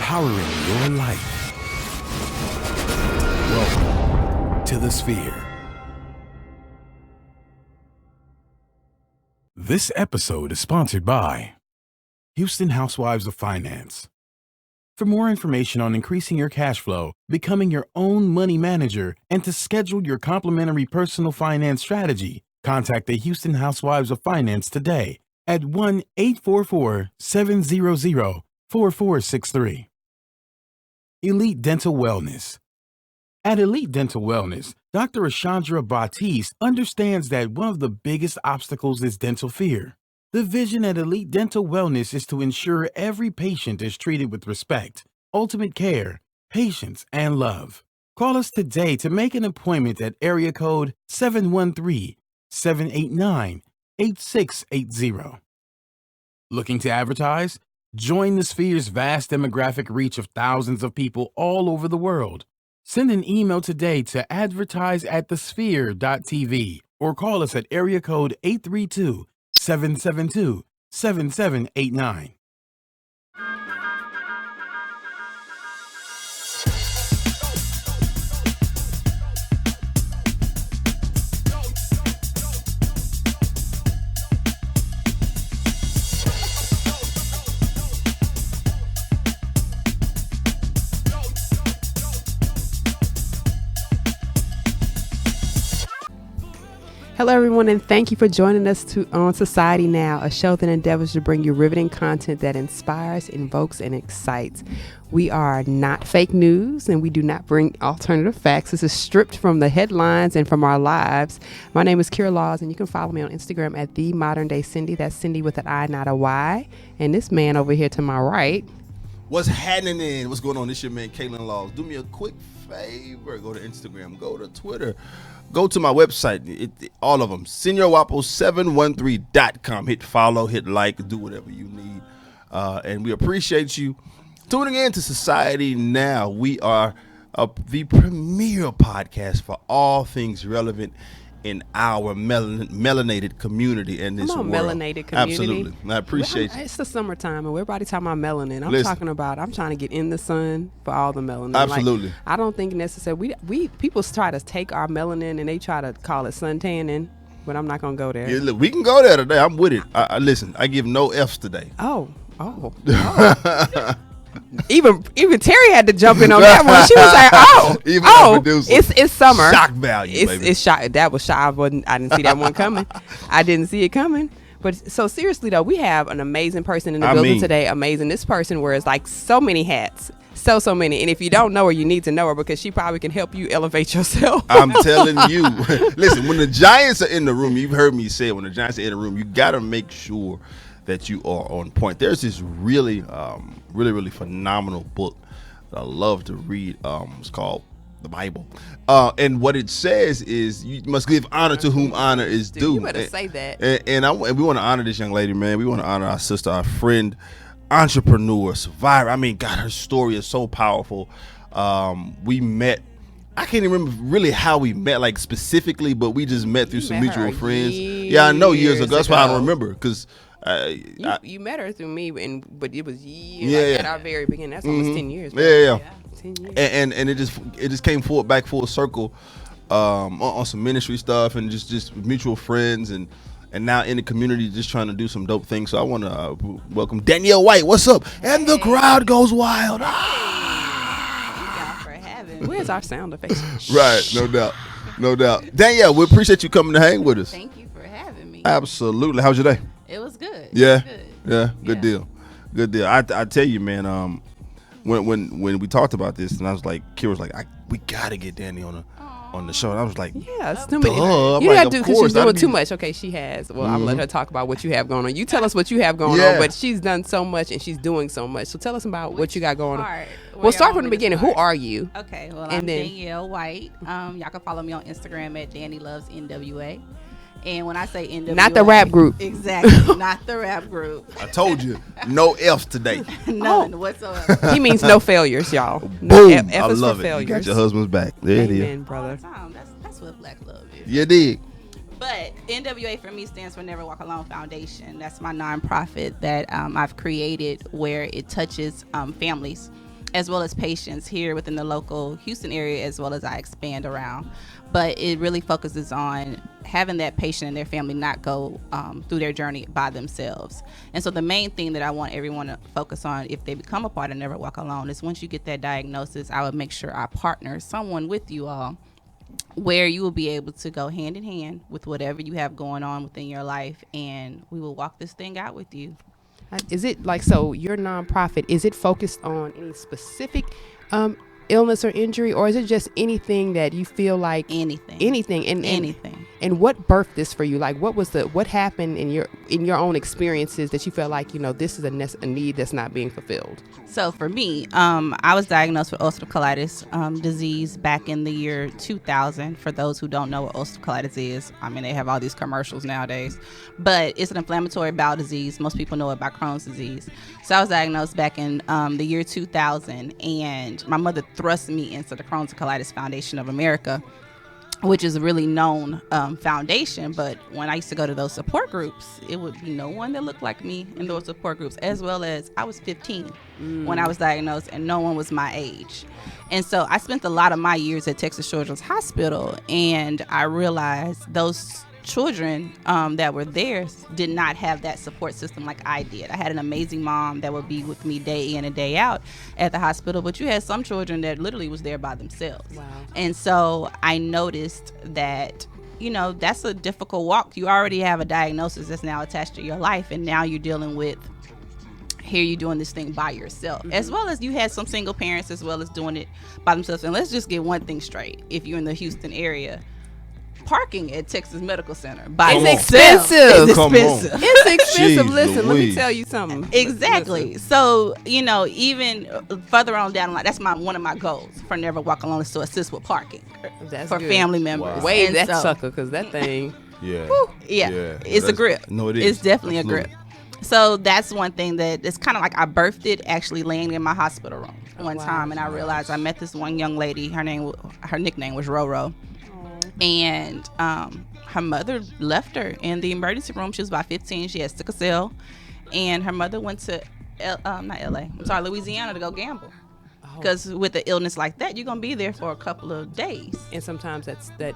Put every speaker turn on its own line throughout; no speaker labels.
empowering your life. Welcome to the Sphere. This episode is sponsored by Houston Housewives of Finance. For more information on increasing your cash flow, becoming your own money manager, and to schedule your complimentary personal finance strategy, contact the Houston Housewives of Finance today at 1-844-700-4463. Elite Dental Wellness. At Elite Dental Wellness, Dr. Ashandra Batiste understands that one of the biggest obstacles is dental fear. The vision at Elite Dental Wellness is to ensure every patient is treated with respect, ultimate care, patience, and love. Call us today to make an appointment at area code 713-789-8680. Looking to advertise? Join the Sphere's vast demographic reach of thousands of people all over the world. Send an email today to advertise@thesphere.tv or call us at area code 832-772-7789.
Hello, everyone, and thank you for joining us on Society Now, a show that endeavors to bring you riveting content that inspires, invokes, and excites. We are not fake news, and we do not bring alternative facts. This is stripped from the headlines and from our lives. My name is Kira Laws, and you can follow me on Instagram at The Modern Day Cindy. That's Cindy with an I, not a Y. And this man over here to my right.
What's happening? What's going on? This your man, Kaylin Laws. Do me a quick favor. Go to Instagram. Go to Twitter. Go to my website, all of them, SeniorWapo713.com. Hit follow, hit like, do whatever you need. And we appreciate you tuning in to Society Now. We are the premier podcast for all things relevant in our melanated community and this world.
Melanated community.
Absolutely. I appreciate you.
It's the summertime, and everybody talking about melanin. I'm trying to get in the sun for all the melanin.
Absolutely.
Like, I don't think necessarily we people try to take our melanin and they try to call it suntanning, but I'm not gonna go there.
Yeah, look, we can go there today. I'm with it. Listen, I give no F's today.
Oh. Even Terry had to jump in on that one. She was like, it's summer.
Shock value, baby.
It's shock. That was shock. I didn't see that one coming. I didn't see it coming. But so seriously though, we have an amazing person in the building today. Amazing. This person wears like so many hats. So many. And if you don't know her, you need to know her because she probably can help you elevate yourself.
I'm telling you. Listen, when the Giants are in the room, you've heard me say it, when the Giants are in the room, you got to make sure that you are on point. There's this really phenomenal book that I love to read. It's called the Bible. And what it says is you must give honor to whom honor is due.
You better say that.
And we want to honor this young lady, man. We want to honor our sister, our friend, entrepreneur, survivor. I mean, God, her story is so powerful. We met. I can't even remember really how we met, like specifically, but we just met through some mutual friends. Yeah, I know, years ago. That's why I don't remember because
you met her through me, but it was years at our very beginning. That's almost 10 years.
Yeah.
10 years.
And it just came back full circle on some ministry stuff and just mutual friends and now in the community just trying to do some dope things. So I want to welcome Danielle White. What's up? And the crowd goes wild.
Thank y'all for having me.
Where's our sound effects?
Right, no doubt. Danielle, we appreciate you coming to hang with us.
Thank you for having me.
Absolutely. How's your day?
It was good.
Yeah. Good deal. I tell you, man. When we talked about this, and I was like, Kira's like, we gotta get Danny on the show, and I was like,
yeah, it's too many.
You
have to because she's doing too much. Okay, she has. Well, I'm letting her talk about what you have going on. You tell us what you have going on, but she's done so much and she's doing so much. So tell us about what you got going on. Well, start from the beginning. Who are you?
Okay, well, I'm Danielle White. Y'all can follow me on Instagram at Danny Loves NWA. And when I say NWA,
not the rap group.
Exactly, not the rap group.
I told you, no F's today.
None whatsoever.
He means no failures, y'all.
Boom.
F
I
is
love
for
it.
failures.
You got your husband's back. There it is.
Amen, brother.
That's what Black love is.
You dig.
But NWA for me stands for Never Walk Alone Foundation. That's my nonprofit that I've created where it touches families as well as patients here within the local Houston area, as well as I expand around. But it really focuses on having that patient and their family not go through their journey by themselves. And so the main thing that I want everyone to focus on if they become a part of Never Walk Alone is once you get that diagnosis, I would make sure I partner someone with you all where you will be able to go hand in hand with whatever you have going on within your life, and we will walk this thing out with you.
Is it like, so your nonprofit, is it focused on any specific illness or injury, or is it just anything that you feel like anything and what birthed this for you? Like, what happened in your own experiences that you felt like, this is a need that's not being fulfilled?
So for me, I was diagnosed with ulcerative colitis disease back in the year 2000. For those who don't know what ulcerative colitis is, I mean, they have all these commercials nowadays, but it's an inflammatory bowel disease. Most people know it by Crohn's disease. So I was diagnosed back in the year 2000, and my mother thrust me into the Crohn's and Colitis Foundation of America, which is a really known foundation. But when I used to go to those support groups, it would be no one that looked like me in those support groups, as well as I was 15 when I was diagnosed, and no one was my age. And so I spent a lot of my years at Texas Children's Hospital, and I realized those children that were there did not have that support system like I did. I had an amazing mom that would be with me day in and day out at the hospital, but you had some children that literally was there by themselves. Wow. And so I noticed that, that's a difficult walk. You already have a diagnosis that's now attached to your life, and now you're dealing with, here you're doing this thing by yourself, as well as you had some single parents as well as doing it by themselves. And let's just get one thing straight. If you're in the Houston area, parking at Texas Medical Center by
expensive.
It's expensive.
It's expensive.
Jeez,
Listen, let me
Louise.
tell you something.
Exactly. So, even further on down the line, that's one of my goals for Never Walk Alone, is to assist with parking for
good.
family members.
Wow.
Wave
And
that
so-
sucker, because that thing.
Yeah.
It's a grip.
No, it is.
It's definitely
Absolutely.
a grip. So that's one thing that it's kind of like I birthed it actually laying in my hospital room one time, and I realized I met this one young lady. Her nickname was Roro, and her mother left her in the emergency room. She was about 15. She had sickle cell, and her mother went to Louisiana to go gamble. Because with an illness like that, you're gonna be there for a couple of days,
And sometimes that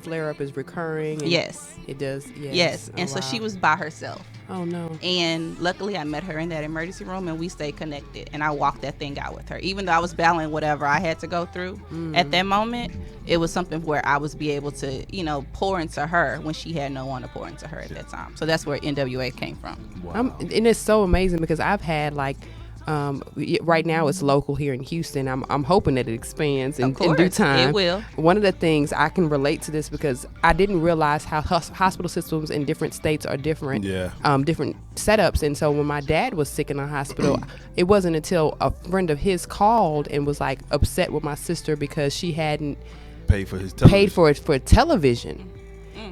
flare up is recurring. And
yes,
it does.
yes. And so she was by herself.
Oh no.
And luckily I met her in that emergency room, and we stayed connected, and I walked that thing out with her. Even though I was battling whatever I had to go through at that moment, it was something where I was be able to, pour into her when she had no one to pour into her at that time. So that's where NWA came from.
Wow.
And it's so amazing because I've had right now it's local here in Houston. I'm hoping that it expands in due time.
It will.
One of the things I can relate to this because I didn't realize how hospital systems in different states are different.
Yeah.
Different setups. And so when my dad was sick in the hospital, it wasn't until a friend of his called and was like upset with my sister because she hadn't
Paid for his television.
for television.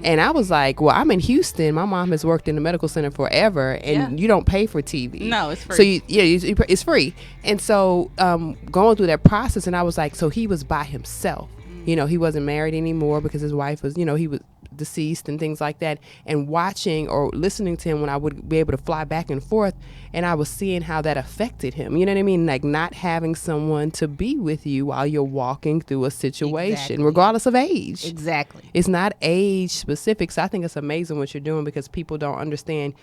And I was like, well, I'm in Houston. My mom has worked in the medical center forever, and you don't pay for TV.
No, it's free.
So it's free. And so going through that process, and I was like, so he was by himself. He wasn't married anymore because his wife was, he was deceased and things like that. And watching or listening to him when I would be able to fly back and forth, and I was seeing how that affected him. You know what I mean? Like not having someone to be with you while you're walking through a situation,
Exactly.
regardless of age.
Exactly.
It's not age specific. So I think it's amazing what you're doing because people don't understand.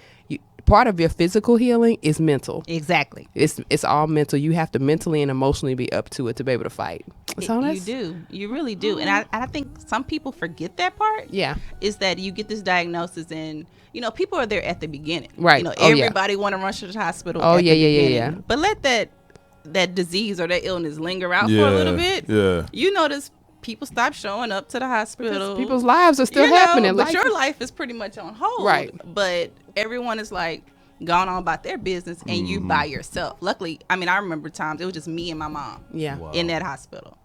Part of your physical healing is mental.
Exactly.
It's all mental. You have to mentally and emotionally be up to it to be able to fight. So
You do. You really do. And I think some people forget that part.
Yeah.
Is that you get this diagnosis and, people are there at the beginning.
Right.
Everybody want to rush to the hospital.
Oh,
at the
yeah.
beginning. But let that disease or that illness linger out for a little bit.
Yeah.
You notice people stop showing up to the hospital.
Because people's lives are still happening.
But your life is pretty much on hold.
Right.
But everyone is like gone on about their business and you by yourself. Luckily, I remember times it was just me and my mom in that hospital.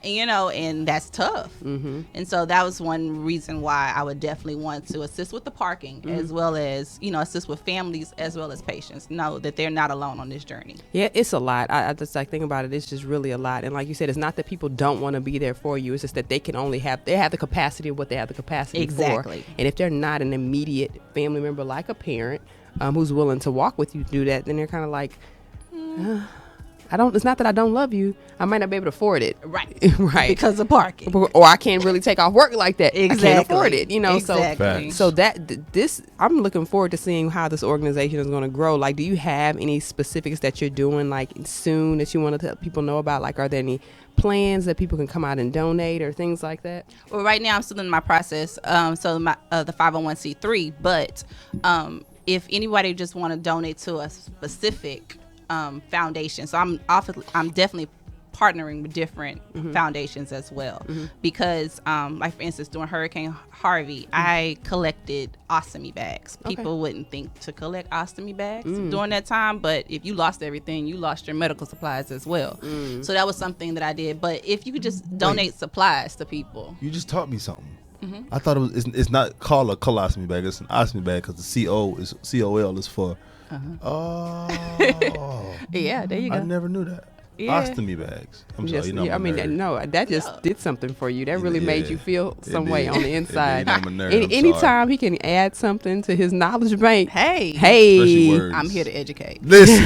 And, and that's tough. Mm-hmm. And so that was one reason why I would definitely want to assist with the parking as well as, assist with families as well as patients. Know that they're not alone on this journey.
Yeah, it's a lot. I just think about it. It's just really a lot. And like you said, it's not that people don't want to be there for you. It's just that they have the capacity of what they have the capacity
Exactly.
for. And if they're not an immediate family member like a parent who's willing to walk with you to do that, then they're kind of like, It's not that I don't love you. I might not be able to afford it.
Right.
Right.
Because of parking.
Or I can't really take off work like that.
Exactly.
I can't afford it,
Exactly.
so this I'm looking forward to seeing how this organization is going to grow. Like, do you have any specifics that you're doing like soon that you want to let people know about? Like, are there any plans that people can come out and donate or things like that?
Well, right now I'm still in my process. So the 501c3, but if anybody just want to donate to a specific foundation, so I'm definitely partnering with different foundations as well, because like for instance during Hurricane Harvey, I collected ostomy bags. People wouldn't think to collect ostomy bags during that time, but if you lost everything, you lost your medical supplies as well. So that was something that I did. But if you could just donate supplies to people.
You just taught me something. I thought it's not called a colostomy bag, it's an ostomy bag, because the COL is for
Yeah, there you go.
I never knew that.
Yeah.
Ostomy bags. I'm
Yes,
sorry,
I mean, no, that just did something for you. That really made you feel some way on the inside.
I'm a nerd. I'm
Anytime
sorry.
he can add something to his knowledge bank,
Hey,
Especially words.
I'm here to educate.
Listen,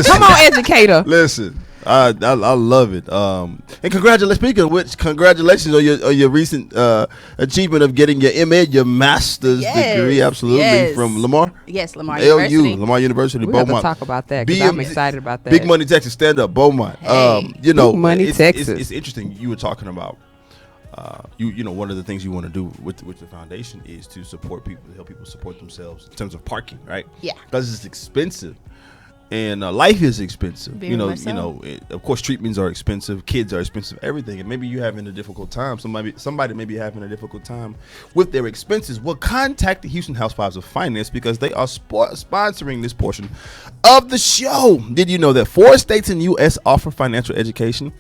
come on, educator.
Listen, I love it. And congratulations on your recent achievement of getting your MA, your master's degree, absolutely, from Lamar.
Yes, Lamar University.
Lamar University,
We have
Beaumont.
to talk about that because I'm excited about that.
Big Money, Texas, stand up, Beaumont.
Hey.
Big Money, Texas.
It's interesting. You were talking about, one of the things you want to do with the foundation is to support people, to help people support themselves in terms of parking, right?
Yeah.
Because it's expensive. And life is expensive.
Very much so.
Of course, treatments are expensive. Kids are expensive. Everything. And maybe you're having a difficult time. Somebody may be having a difficult time with their expenses. Well, contact the Houston Housewives of Finance because they are sponsoring this portion of the show. Did you know that 4 states in the U.S. offer financial education?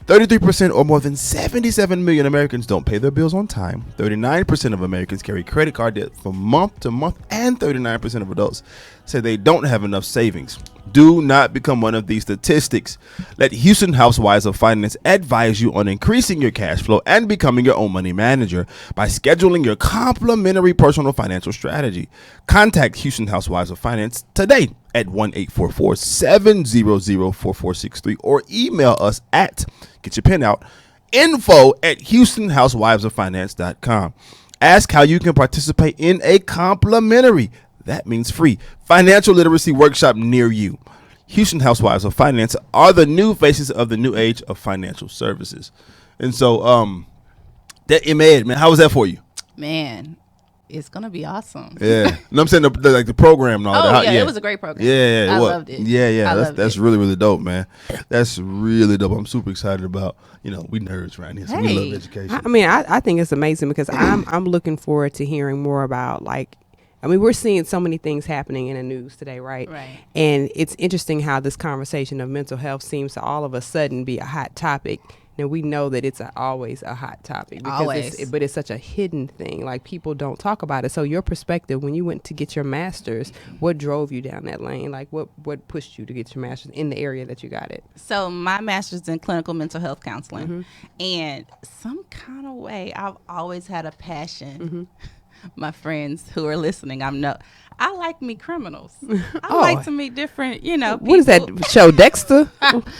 33% or more than 77 million Americans don't pay their bills on time. 39% of Americans carry credit card debt from month to month, and 39% of adults say they don't have enough savings. Do not become one of these statistics. Let Houston Housewives of Finance advise you on increasing your cash flow and becoming your own money manager by scheduling your complimentary personal financial strategy. Contact Houston Housewives of Finance today at 1-844-700-4463 or email us at, get your pen out, info@HoustonHousewivesOfFinance.com. Ask how you can participate in a complimentary, that means free, financial literacy workshop near you. Houston Housewives of Finance are the new faces of the new age of financial services. And so, that MA, man, how was that for you?
Man, it's gonna be awesome.
Yeah, no, I'm saying the program and all that.
Yeah, it was a great program.
Yeah,
I loved it.
Yeah. That's really, really dope, man. That's really dope. I'm super excited about. We nerds around here, so we love education.
I think it's amazing because I'm looking forward to hearing more about we're seeing so many things happening in the news today, right?
Right.
And it's interesting how this conversation of mental health seems to all of a sudden be a hot topic. Now, we know that it's always a hot topic because but it's such a hidden thing. Like, people don't talk about it. So your perspective, when you went to get your master's, what drove you down that lane? Like, what pushed you to get your master's in the area that you got it?
So my master's in clinical mental health counseling, and some kind of way I've always had a passion. My friends who are listening, I like me criminals. I like to meet different, people.
What is that show, Dexter?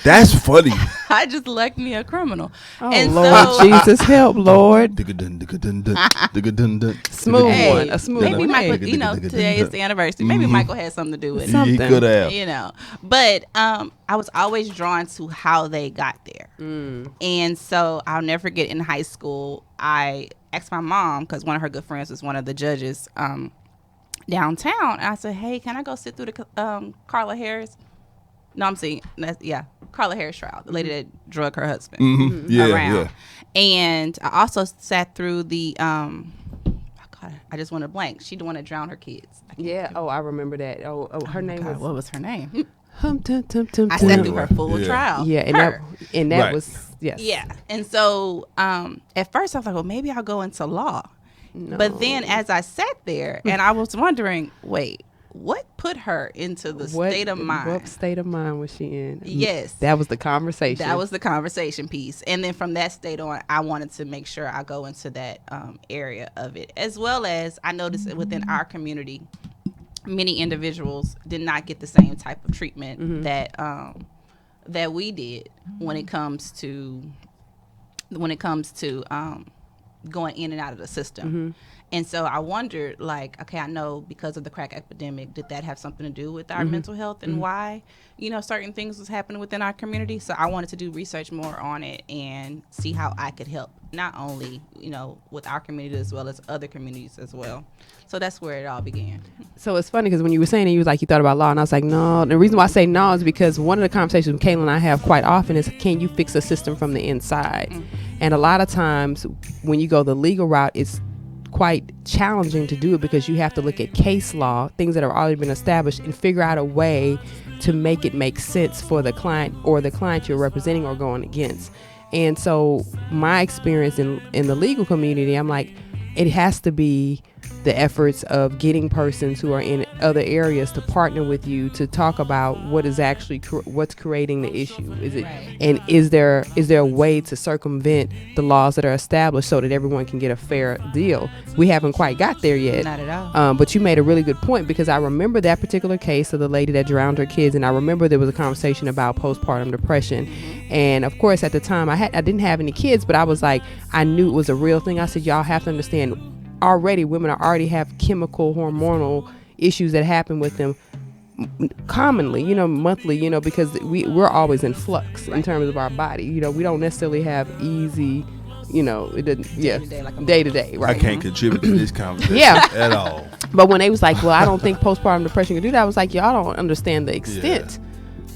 That's funny.
I just like me a criminal.
Oh,
and
Lord
so,
Jesus, help, Lord. Smooth
hey,
one, a smooth
maybe
one.
Michael,
Hey.
today is the anniversary. Maybe Michael had something to do with it.
Something.
He could have.
But I was always drawn to how they got there. And so I'll never forget, in high school, I asked my mom, because one of her good friends was one of the judges downtown, and I said, hey, can I go sit through the Carla Harris? No, I'm saying, Carla Harris trial, the lady that drug her husband around. And I also sat through the, I just went a blank. She the one that drowned her kids.
I remember that. Her name was...
What was her name?
I
sat through her full trial.
Yeah, and that was, yes.
Yeah. And so at first I was like, well, maybe I'll go into law. No. But then as I sat there and I was wondering, wait, what put her into the state of mind?
What state of mind was she in?
Yes.
That was the conversation.
That was the conversation piece. And then from that state on, I wanted to make sure I go into that area of it. As well as I noticed within our community, many individuals did not get the same type of treatment that that we did when it comes to going in and out of the system. And so I wondered, like, okay, I know because of the crack epidemic, did that have something to do with our mental health and why, certain things was happening within our community? So I wanted to do research more on it and see how I could help, not only, with our community as well as other communities as well. So that's where it all began.
So it's funny because when you were saying it, you was like, you thought about law, and I was like, no. The reason why I say no is because one of the conversations Kayla and I have quite often is, can you fix a system from the inside? And a lot of times when you go the legal route, it's quite challenging to do it because you have to look at case law, things that have already been established, and figure out a way to make it make sense for the client or the client you're representing or going against. And so my experience in the legal community, I'm like, it has to be the efforts of getting persons who are in other areas to partner with you to talk about what is actually what's creating the issue. Is it and is there a way to circumvent the laws that are established so that everyone can get a fair deal? We haven't quite got there yet.
Not at all.
But you made a really good point, because I remember that particular case of the lady that drowned her kids, and I remember there was a conversation about postpartum depression. And of course, at the time, I didn't have any kids, but I was like, I knew it was a real thing. I said, y'all have to understand, already women already have chemical, hormonal issues that happen with them commonly, monthly, because we're always in flux in terms of our body. We don't necessarily have easy, it doesn't, day to day, right?
I can't contribute to this conversation at all.
But when they was like, well, I don't think postpartum depression can do that, I was like, y'all don't understand the extent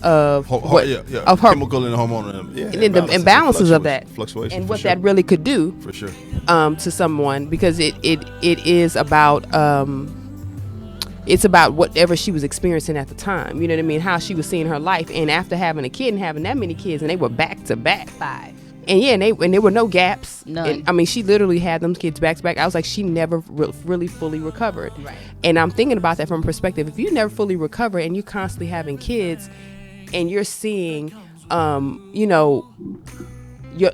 of
of
her
chemical and hormonal
and the imbalances of that,
fluctuation,
and what that really could do
for sure
to someone, because it is about it's about whatever she was experiencing at the time. You know what I mean? How she was seeing her life, and after having a kid and having that many kids, and they were back to back
5.
And there were no gaps.
None.
And, I mean, she literally had them kids back to back. I was like, she never really fully recovered.
Right.
And I'm thinking about that from a perspective. If you never fully recover and you're constantly having kids, and you're seeing, it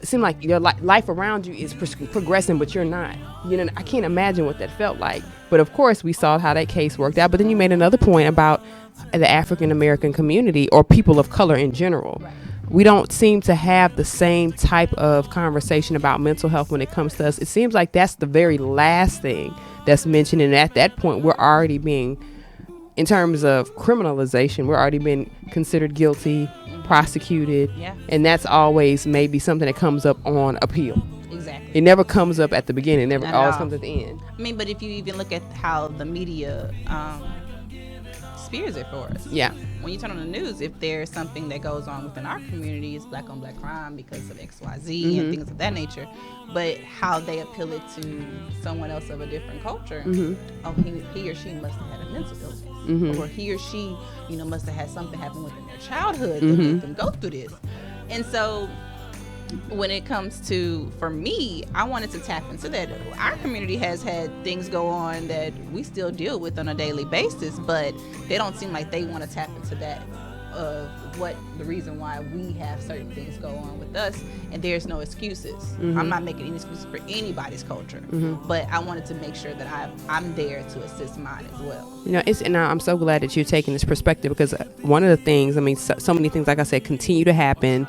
seems like your life around you is progressing, but you're not. I can't imagine what that felt like. But of course, we saw how that case worked out. But then you made another point about the African American community, or people of color in general. Right. We don't seem to have the same type of conversation about mental health when it comes to us. It seems like that's the very last thing that's mentioned. And at that point, we're already being, in terms of criminalization, we're already being considered guilty, prosecuted. Yeah. And that's always maybe something that comes up on appeal.
Exactly.
It never comes up at the beginning. It never always comes at the end.
I mean, but if you even look at how the media spears it for us.
Yeah.
When you turn on the news, if there's something that goes on within our community, it's black on black crime because of XYZ and things of that nature. But how they appeal it to someone else of a different culture, oh, he or she must have had a mental illness, or he or she, must have had something happen within their childhood that made them go through this. And so when it comes to, for me, I wanted to tap into that. Our community has had things go on that we still deal with on a daily basis, but they don't seem like they want to tap into that of what the reason why we have certain things go on with us, and there's no excuses. I'm not making any excuses for anybody's culture, but I wanted to make sure that I'm there to assist mine as well.
And I'm so glad that you're taking this perspective, because one of the things, I mean, so many things, like I said, continue to happen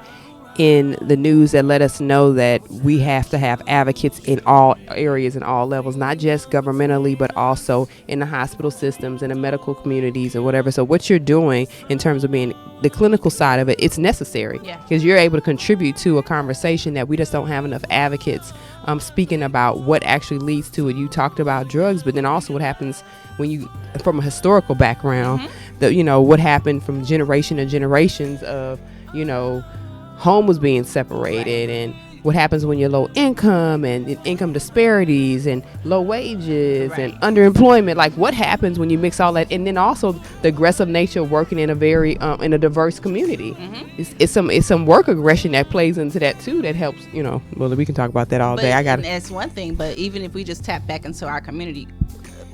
in the news that let us know that we have to have advocates in all areas and all levels, not just governmentally, but also in the hospital systems and the medical communities or whatever. So what you're doing in terms of being the clinical side of it, it's necessary, because you're able to contribute to a conversation that we just don't have enough advocates speaking about what actually leads to it. You talked about drugs, but then also what happens when you, from a historical background, what happened from generation to generations of, home was being separated, and what happens when you're low income, and income disparities and low wages and underemployment. Like, what happens when you mix all that? And then also the aggressive nature of working in a very in a diverse community. It's some work aggression that plays into that too, that helps, well, we can talk about that all day.
And that's one thing, but even if we just tap back into our community,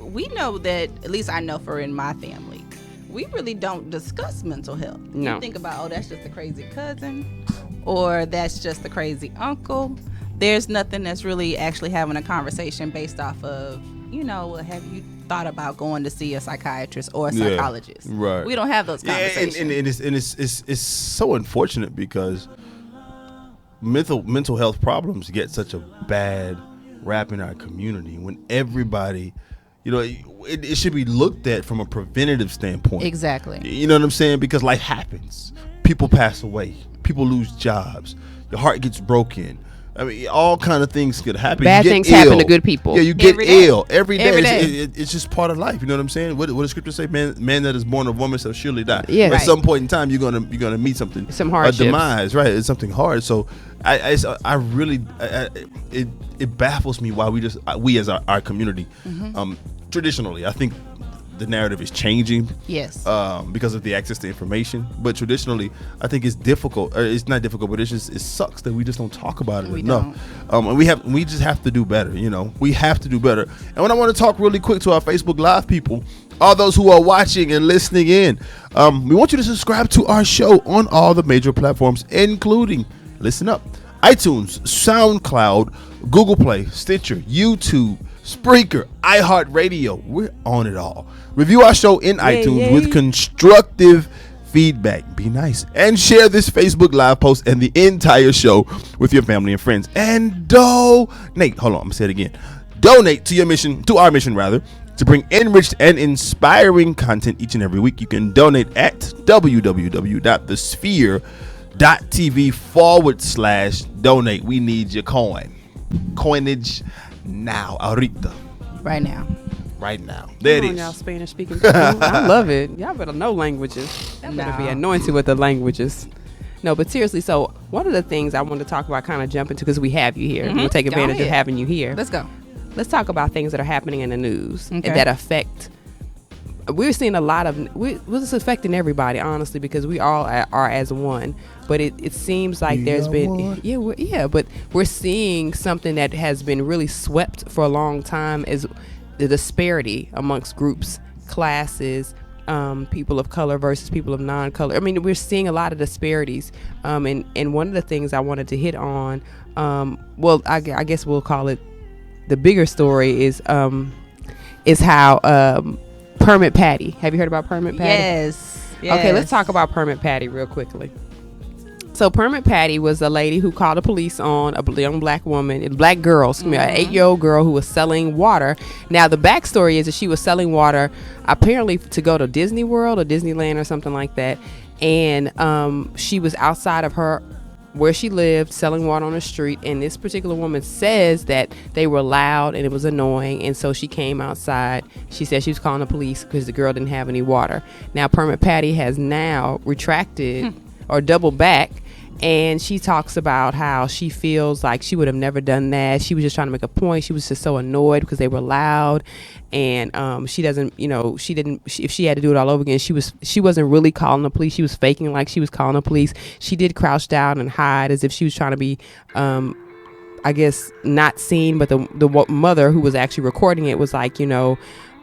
we know that, at least I know for in my family, we really don't discuss mental health.
No.
You think about, that's just a crazy cousin, or that's just a crazy uncle. There's nothing that's really actually having a conversation based off of have you thought about going to see a psychiatrist or a
Yeah,
psychologist?
right.
We don't have those conversations.
And it's so unfortunate because mental health problems get such a bad rap in our community when everybody, it should be looked at from a preventative standpoint.
Exactly.
You know what I'm saying? Because life happens. People pass away. People lose jobs. Your heart gets broken. I mean, all kind of things could happen.
Bad things happen to good people.
Yeah, you get
Every day.
ill every day.
Every day.
It's just part of life. You know what I'm saying? What does Scripture say? Man that is born of woman shall surely die.
Yeah.
At
Right.
some point in time, you're gonna meet something.
Some hardships.
A demise, right? It's something hard. So I really it baffles me why we as our community, traditionally, I think the narrative is changing.
Yes.
Because of the access to information, but traditionally, I think it's difficult. Or it's not difficult, but it sucks that we just don't talk about it
We
enough. And we just have to do better. We have to do better. And when I want to talk really quick to our Facebook Live people, all those who are watching and listening in, we want you to subscribe to our show on all the major platforms, including, listen up, iTunes, SoundCloud, Google Play, Stitcher, YouTube, Spreaker, iHeartRadio. We're on it all. Review our show in iTunes with constructive feedback. Be nice. And share this Facebook Live post and the entire show with your family and friends. And donate. Hold on, I'm going to say it again. Donate to our mission, to bring enriched and inspiring content each and every week. You can donate at www.thesphere.tv/donate. We need your coinage now, ahorita.
Right now.
There it
Come on,
is.
y'all Spanish speaking people. I love it. Y'all better know languages. Y'all better be
No.
anointed with the languages. No, but seriously, so one of the things I want to talk about, kind of jump into, because we have you here. We'll take
Go
advantage of
ahead.
having you here.
Let's go.
Let's talk about things that are happening in the news
Okay.
that affect. We're seeing a lot of. It's affecting everybody, honestly, because we all are as one. But it seems like there's been. But we're seeing something that has been really swept for a long time is the disparity amongst groups, classes, people of color versus people of non-color. I mean, we're seeing a lot of disparities. And one of the things I wanted to hit on, I guess we'll call it the bigger story is how Permit Patty. Have you heard about Permit Patty?
Yes.
Okay, let's talk about Permit Patty real quickly. So Permit Patty was a lady who called the police on a young black woman, an 8-year-old girl who was selling water. Now the backstory is that she was selling water apparently to go to Disney World or Disneyland or something like that, and she was outside of where she lived selling water on the street, and this particular woman says that they were loud and it was annoying, and so she came outside. She said she was calling the police because the girl didn't have any water. Now Permit Patty has now retracted or doubled back, and she talks about how she feels like she would have never done that. She was just trying to make a point. She was just so annoyed because they were loud, and she doesn't, if she had to do it all over again, she wasn't really calling the police. She was faking like she was calling the police. She did crouch down and hide as if she was trying to be I guess not seen, but the mother who was actually recording it was like,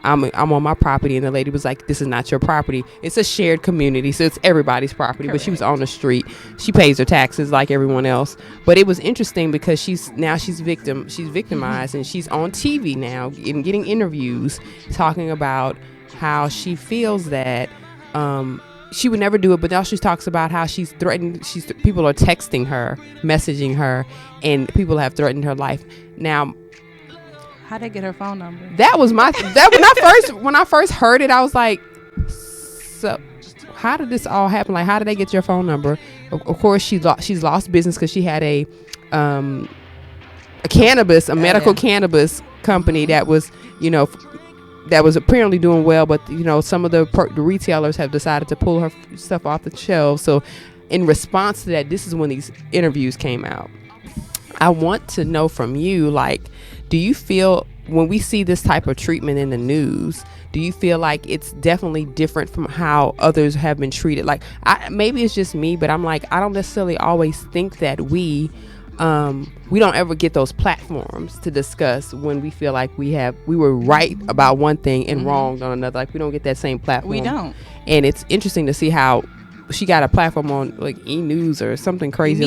I'm on my property, and the lady was like, this is not your property. It's a shared community, so it's everybody's property. Correct. But she was on the street. She pays her taxes like everyone else. But it was interesting because she's victimized, and she's on TV now and getting interviews talking about how she feels that she would never do it, but now she talks about how she's threatened. People are texting her, messaging her, and people have threatened her life. Now,
how'd they get her phone number?
That was when I first heard it, I was like, so how did this all happen? Like, how did they get your phone number? Of course, she's lost business because she had a medical cannabis company that was, that was apparently doing well, but some of the retailers have decided to pull her stuff off the shelves. So in response to that, this is when these interviews came out. I want to know from you, like, do you feel when we see this type of treatment in the news, do you feel like it's definitely different from how others have been treated? Like, maybe it's just me, but I'm like, I don't necessarily always think that we don't ever get those platforms to discuss when we feel like we were right about one thing and wrong on another. Like, we don't get that same platform.
We don't.
And it's interesting to see how she got a platform on like E! News or something crazy.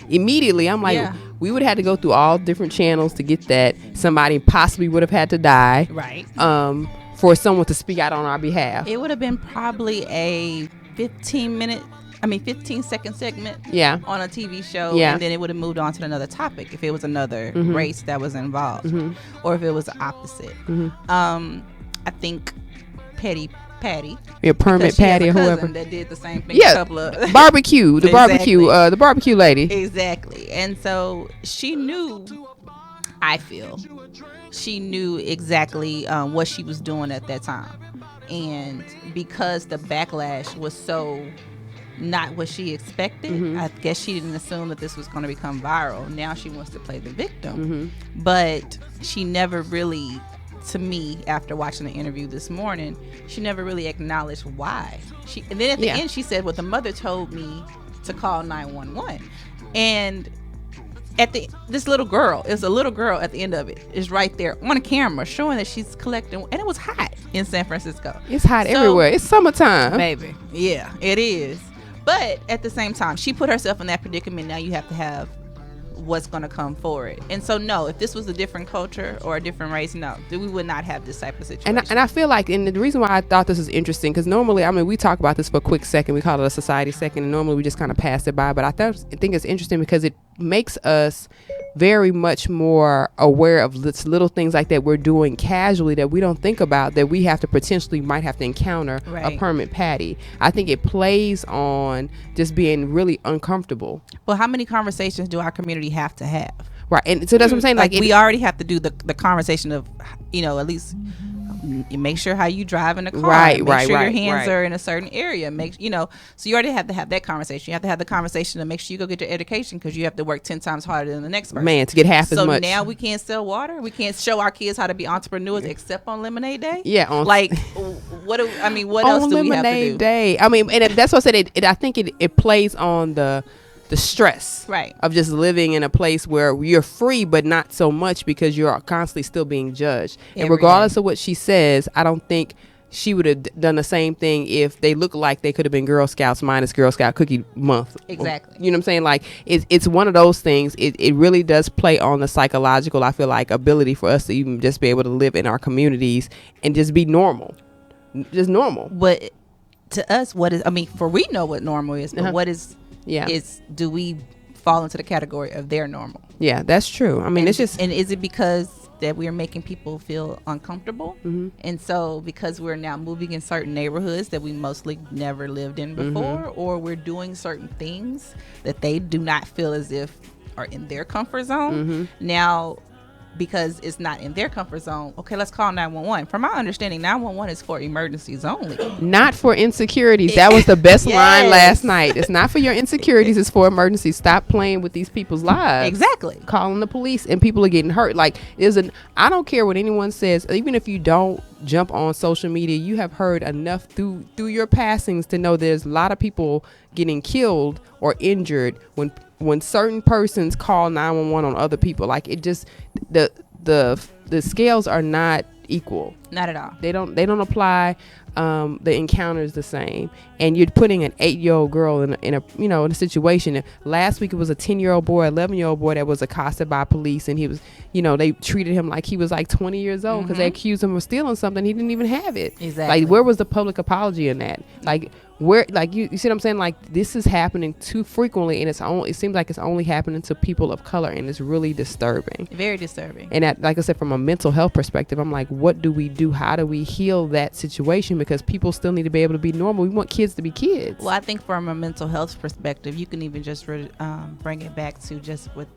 Immediately. I'm like, we would have had to go through all different channels to get that. Somebody possibly would have had to die.
Right.
For someone to speak out on our behalf.
It would have been probably a 15-second segment on a TV show, and then it would have moved on to another topic if it was another race that was involved, or if it was the opposite. I think Patty,
Permit Patty or whoever
that did the same thing. A couple of
barbecue, the barbecue lady.
Exactly, and so she knew. I feel she knew exactly what she was doing at that time, and because the backlash was so not what she expected, I guess she didn't assume that this was going to become viral. Now she wants to play the victim, but she never really, to me, after watching the interview this morning, she never really acknowledged why. And then at the end, she said, "Well, the mother told me to call 911," and this little girl, it was a little girl at the end of it, is right there on camera showing that she's collecting, and it was hot in San Francisco.
It's hot everywhere. It's summertime,
baby. Yeah, it is. But at the same time, she put herself in that predicament. Now you have to have what's going to come forward. And so, no, if this was a different culture or a different race, no, we would not have this type of situation.
And I feel like, and the reason why I thought this is interesting, because normally, I mean, we talk about this for a quick second. We call it a society second, and normally we just kind of pass it by. But I think it's interesting because it makes us very much more aware of little things like that we're doing casually that we don't think about, that we have to potentially might have to encounter a permit Patty. I think it plays on just being really uncomfortable.
Well, how many conversations do our community have to have?
Right, and so that's what I'm saying.
Like we already have to do the conversation of, at least make sure how you drive in the car. Make sure your hands are in a certain area. So you already have to have that conversation. You have to have the conversation to make sure you go get your education, because you have to work 10 times harder than the next person.
Man, to get half as much.
So now we can't sell water. We can't show our kids how to be entrepreneurs except on Lemonade Day.
Yeah.
What else do we have to do?
Lemonade Day. I mean, and that's what I said. I think it plays on the stress of just living in a place where you're free but not so much, because you're constantly still being judged. And regardless of what she says, I don't think she would have done the same thing if they looked like they could have been Girl Scouts minus Girl Scout cookie month.
Exactly.
You know what I'm saying? Like it's one of those things. It really does play on the psychological, I feel like, ability for us to even just be able to live in our communities and just be normal. Just normal.
But to us, for we know what normal is, but what is do we fall into the category of their normal? Yeah,
that's true. I mean, it's just,
and is it because that we are making people feel uncomfortable, and so because we're now moving in certain neighborhoods that we mostly never lived in before, or we're doing certain things that they do not feel as if are in their comfort zone now? Because it's not in their comfort zone. Okay, let's call 911. From my understanding, 911 is for emergencies only.
Not for insecurities. That was the best line last night. It's not for your insecurities. It's for emergencies. Stop playing with these people's lives.
Exactly.
Calling the police and people are getting hurt. Like, I don't care what anyone says. Even if you don't jump on social media, you have heard enough through your passings to know there's a lot of people getting killed or injured when certain persons call 911 on other people. Like, it just, the scales are not equal.
Not at all.
They don't apply. The encounter is the same, and you're putting an 8-year-old girl in a situation. Last week it was a 10-year-old boy, 11-year-old boy that was accosted by police, and he was, they treated him like he was like 20 years old because they accused him of stealing something he didn't even have it.
Exactly.
Like, where was the public apology in that? Like, where, like, you see what I'm saying? Like, this is happening too frequently, and it seems like it's only happening to people of color, and it's really disturbing.
Very disturbing.
And like I said, from a mental health perspective, I'm like, what do we do? How do we heal that situation? Because people still need to be able to be normal. We want kids to be kids.
Well, I think from a mental health perspective, you can even just bring it back to just with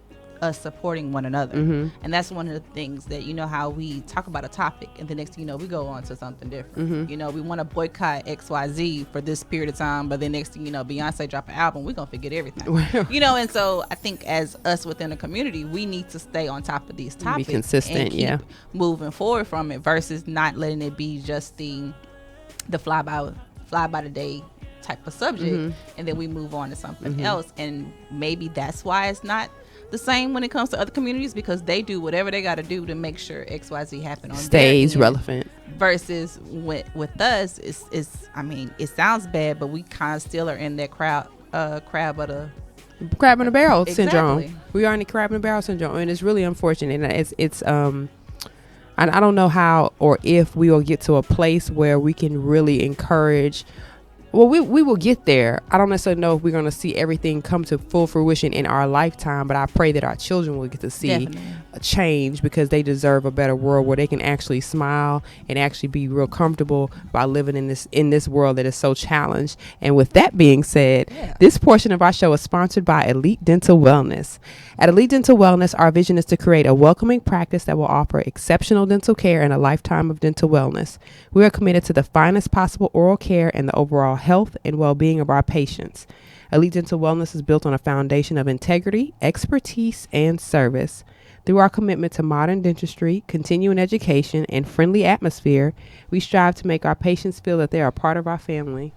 us supporting one another. And that's one of the things that, how we talk about a topic and the next thing you know, we go on to something different. We want to boycott XYZ for this period of time, but then next thing you know, Beyonce drop an album, we're gonna forget everything. And so I think as us within the community, we need to stay on top of these topics,
be consistent,
and keep moving forward from it, versus not letting it be just the fly by the day type of subject, and then we move on to something else. And maybe that's why it's not the same when it comes to other communities, because they do whatever they got to do to make sure XYZ happen on
stays relevant.
Versus with us, it sounds bad, but we kind of still are in that crab in a barrel syndrome.
We are in the crab and barrel syndrome, and it's really unfortunate. And it's I don't know how or if we will get to a place where we can really encourage. Well, we will get there. I don't necessarily know if we're going to see everything come to full fruition in our lifetime, but I pray that our children will get to see a change, because they deserve a better world where they can actually smile and actually be real comfortable by living in this world that is so challenged. And with that being said, this portion of our show is sponsored by Elite Dental Wellness. At Elite Dental Wellness, our vision is to create a welcoming practice that will offer exceptional dental care and a lifetime of dental wellness. We are committed to the finest possible oral care and the overall health and well-being of our patients. Elite Dental Wellness is built on a foundation of integrity, expertise, and service. Through our commitment to modern dentistry, continuing education, and friendly atmosphere, we strive to make our patients feel that they are part of our family.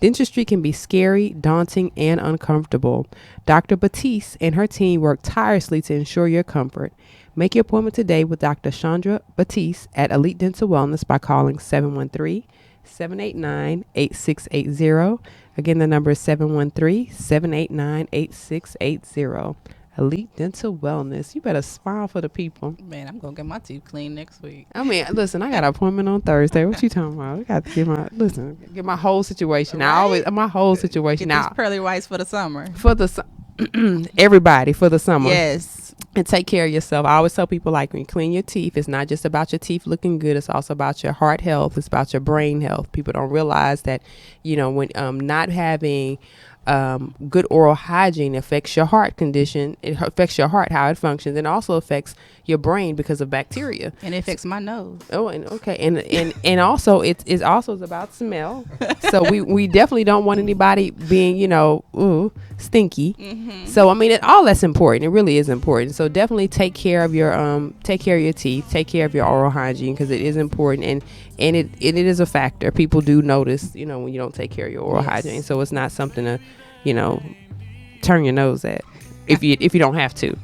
Dentistry can be scary, daunting, and uncomfortable. Dr. Batiste and her team work tirelessly to ensure your comfort. Make your appointment today with Dr. Chandra Batiste at Elite Dental Wellness by calling 713-789-8680. Again, the number is 713-789-8680. Elite Dental Wellness. You better smile for the people.
Man, I'm gonna get my teeth cleaned next week.
I mean, listen, I got an appointment on Thursday. What you talking about? I got to get my whole situation.
Right?
My whole situation
Get
out.
these pearly whites for the summer.
Everybody for the summer.
Yes.
And take care of yourself. I always tell people, like, when you clean your teeth, it's not just about your teeth looking good. It's also about your heart health. It's about your brain health. People don't realize that, when not having good oral hygiene affects your heart condition. It affects your heart, how it functions, and also affects your brain because of bacteria.
And it affects my nose.
Oh, and okay, and also it's also about smell. So we definitely don't want anybody being stinky. Mm-hmm. So I mean, all that's important. It really is important. So definitely take care of your teeth, take care of your oral hygiene, because it is important, and it is a factor. People do notice, when you don't take care of your oral hygiene. So it's not something to turn your nose at if you don't have to.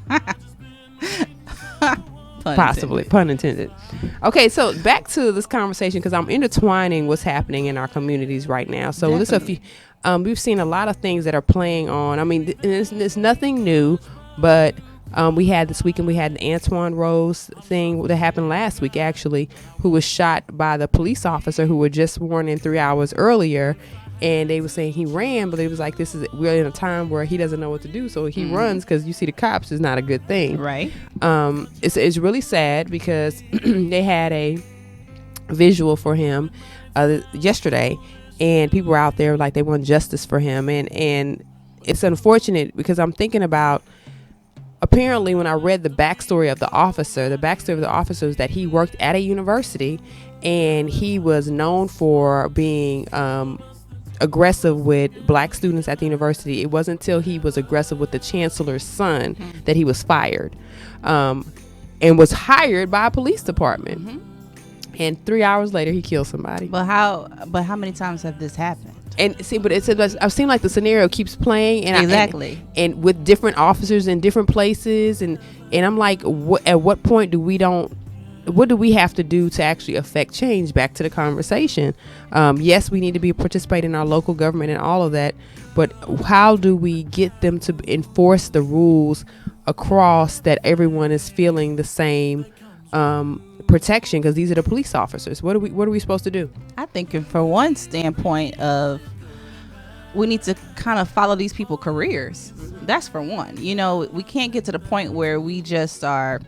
Pun intended. Okay, so back to this conversation, because I'm intertwining what's happening in our communities right now. So there's a few. We've seen a lot of things that are playing on. I mean, it's nothing new, but we had this weekend. We had the Antwon Rose thing that happened last week, actually, who was shot by the police officer who were just sworn in 3 hours earlier. And they were saying he ran, but it was like, we're in a time where he doesn't know what to do, so he runs, because you see the cops is not a good thing.
Right.
It's really sad, because they had a visual for him yesterday, and people were out there like they want justice for him, and it's unfortunate, because I'm thinking about, apparently when I read the backstory of the officer is that he worked at a university, and he was known for being aggressive with black students at the university. It wasn't until he was aggressive with the chancellor's son that he was fired, and was hired by a police department. And 3 hours later, he killed somebody.
But how many times have this happened?
And see, but I've seen like the scenario keeps playing, and
exactly,
and with different officers in different places, and I'm like, at what point what do we have to do to actually affect change? Back to the conversation. Yes, we need to be participating in our local government and all of that, but how do we get them to enforce the rules across, that everyone is feeling the same protection? Because these are the police officers. What are we supposed to do?
I think from one standpoint of, we need to kind of follow these people's careers. That's for one. We can't get to the point where we just are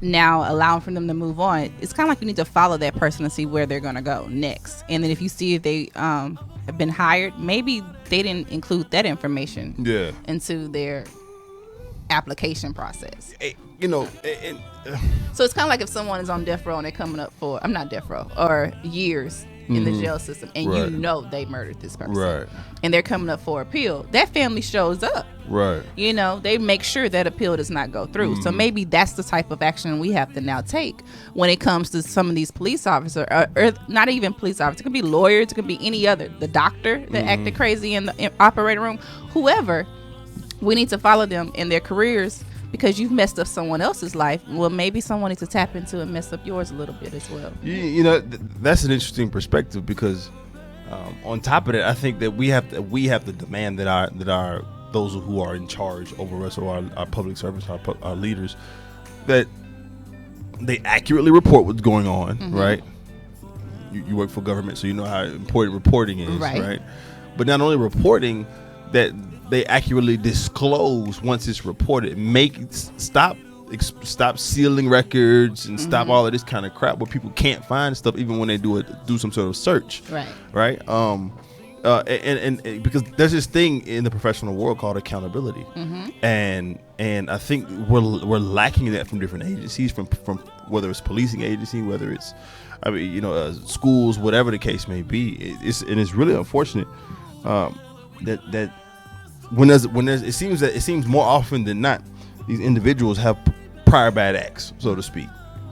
now allowing for them to move on. It's kind of like you need to follow that person and see where they're going to go next. And then if you see if they have been hired, maybe they didn't include that information into their application process. So it's kind of like if someone is on death row and they're coming up for, I'm not death row, or years in the jail system, and they murdered this person, and they're coming up for appeal, that family shows up. They make sure that appeal does not go through. So maybe that's the type of action we have to now take when it comes to some of these police officers, or not even police officers. It could be lawyers, it could be any other, the doctor that acted crazy in the operating room, whoever. We need to follow them in their careers, because you've messed up someone else's life. Well, maybe someone needs to tap into and mess up yours a little bit as well.
That's an interesting perspective, because on top of that, I think that we have to demand that our those who are in charge over us, or our public servants, our leaders, that they accurately report what's going on, right? You work for government, so you know how important reporting is, right? But not only reporting, that they accurately disclose once it's reported. Stop sealing records and stop all of this kind of crap where people can't find stuff even when they do some sort of search, right? And because there's this thing in the professional world called accountability, and I think we're lacking that from different agencies, from whether it's policing agency, whether it's schools, whatever the case may be. It's really unfortunate that when there's it seems more often than not these individuals have prior bad acts, so to speak,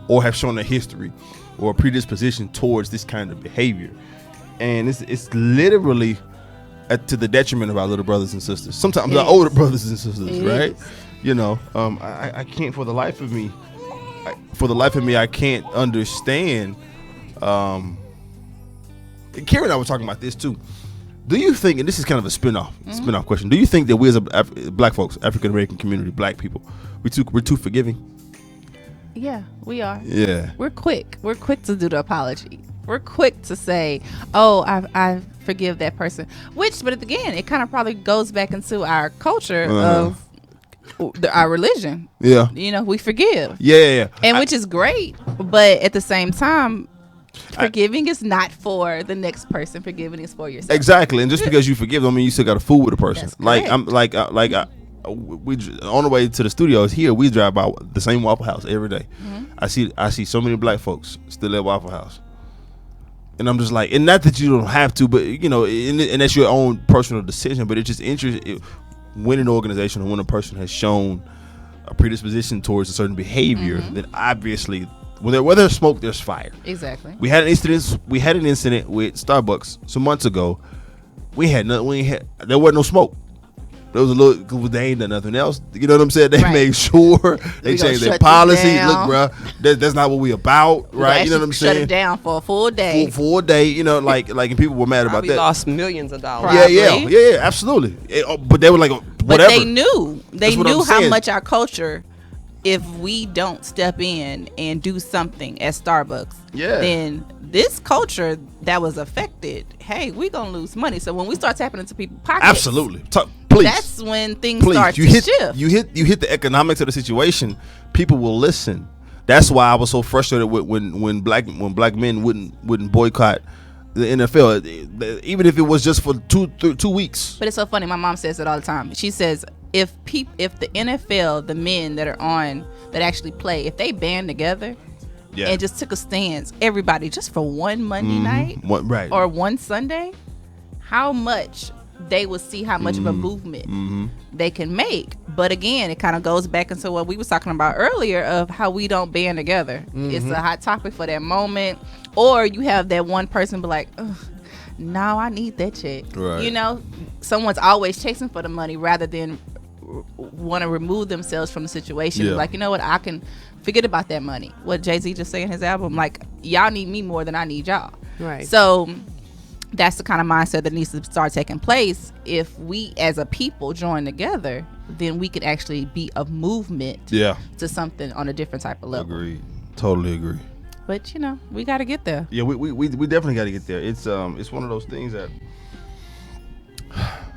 or have shown a history or a predisposition towards this kind of behavior. And it's literally to the detriment of our little brothers and sisters. Sometimes our older brothers and sisters, right? I can't for the life of me, I can't understand. Karen and I were talking about this too. Do you think, and this is kind of a spin-off question, do you think that we as black folks, African American community, black people, we're too forgiving?
Yeah, we are.
Yeah.
We're quick to do the apology. We're quick to say, oh, I forgive that person. But again, it kind of probably goes back into our culture of our religion.
Yeah.
We forgive.
Yeah.
And which is great. But at the same time, forgiving is not for the next person. Forgiving is for yourself.
Exactly. And just because you forgive them, I mean, you still got to fool with the person.
That's
We on the way to the studios here, we drive by the same Waffle House every day. I see so many black folks still at Waffle House. And I'm just like, and not that you don't have to, but and that's your own personal decision. But it's just interesting when an organization or when a person has shown a predisposition towards a certain behavior, then obviously, where there's smoke, there's fire.
Exactly.
We had an incident with Starbucks some months ago. There wasn't no smoke. There was a little, cause they ain't done nothing else. You know what I'm saying? They made sure they changed their policy. Look, bro, that's not what we about, right? You know what I'm saying?
Shut it down for a full day.
Full day. And people were mad about that.
We lost millions of dollars.
Yeah, absolutely. But they were like, whatever.
But they knew how
saying.
much our culture, if we don't step in and do something at Starbucks, then this culture that was affected, hey, we're going to lose money. So when we start tapping into people's pockets,
absolutely. Please.
That's when things start to shift.
You hit the economics of the situation, people will listen. That's why I was so frustrated when black men wouldn't boycott the NFL, even if it was just for 2 weeks.
But it's so funny. My mom says it all the time. She says if the NFL, the men that actually play, if they band together and just took a stance, everybody, just for one Monday night or one Sunday, how much they will see how much of a movement they can make. But again, it kind of goes back into what we was talking about earlier of how we don't band together. It's a hot topic for that moment, or you have that one person be like, no, I need that check. Right. Someone's always chasing for the money rather than want to remove themselves from the situation. Like, you know what, I can forget about that money. What Jay-Z just said in his album, like, y'all need me more than I need y'all. Right. So that's the kind of mindset that needs to start taking place. If we as a people join together, then we could actually be a movement to something on a different type of level.
Agreed. Totally agree.
But we got to get there.
Yeah, we definitely got to get there. It's one of those things that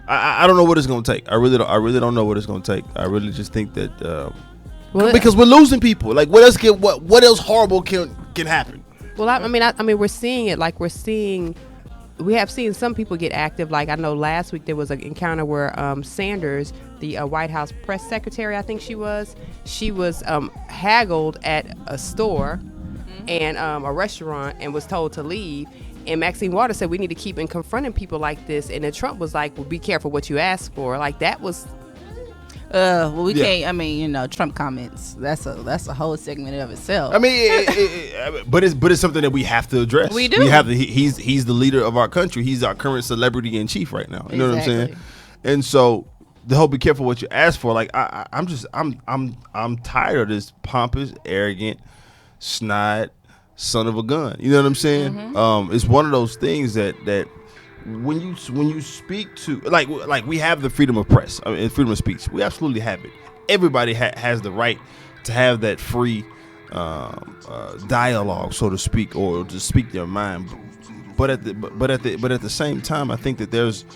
I don't know what it's gonna take. I really don't know what it's gonna take. I really just think that because we're losing people. Like, what else horrible can happen?
Well, I mean, we're seeing it. Like, we have seen some people get active. Like, I know last week there was an encounter where Sanders, the White House press secretary, I think she was haggled at a store and a restaurant and was told to leave. And Maxine Waters said we need to keep confronting people like this. And then Trump was like, well, be careful what you ask for. Like, that was...
well, we can't. I mean, Trump comments. That's a whole segment of itself.
I mean, but it's something that we have to address.
We do.
We have to. He's the leader of our country. He's our current celebrity in chief right now. You know what I'm saying? And so the whole be careful what you ask for. Like, I'm tired of this pompous, arrogant, snide son of a gun. You know what I'm saying? It's one of those things that when you speak to like we have the freedom of press, freedom of speech. We absolutely have it. Everybody has the right to have that free dialogue, so to speak, or to speak their mind. But at the same time, I think that there's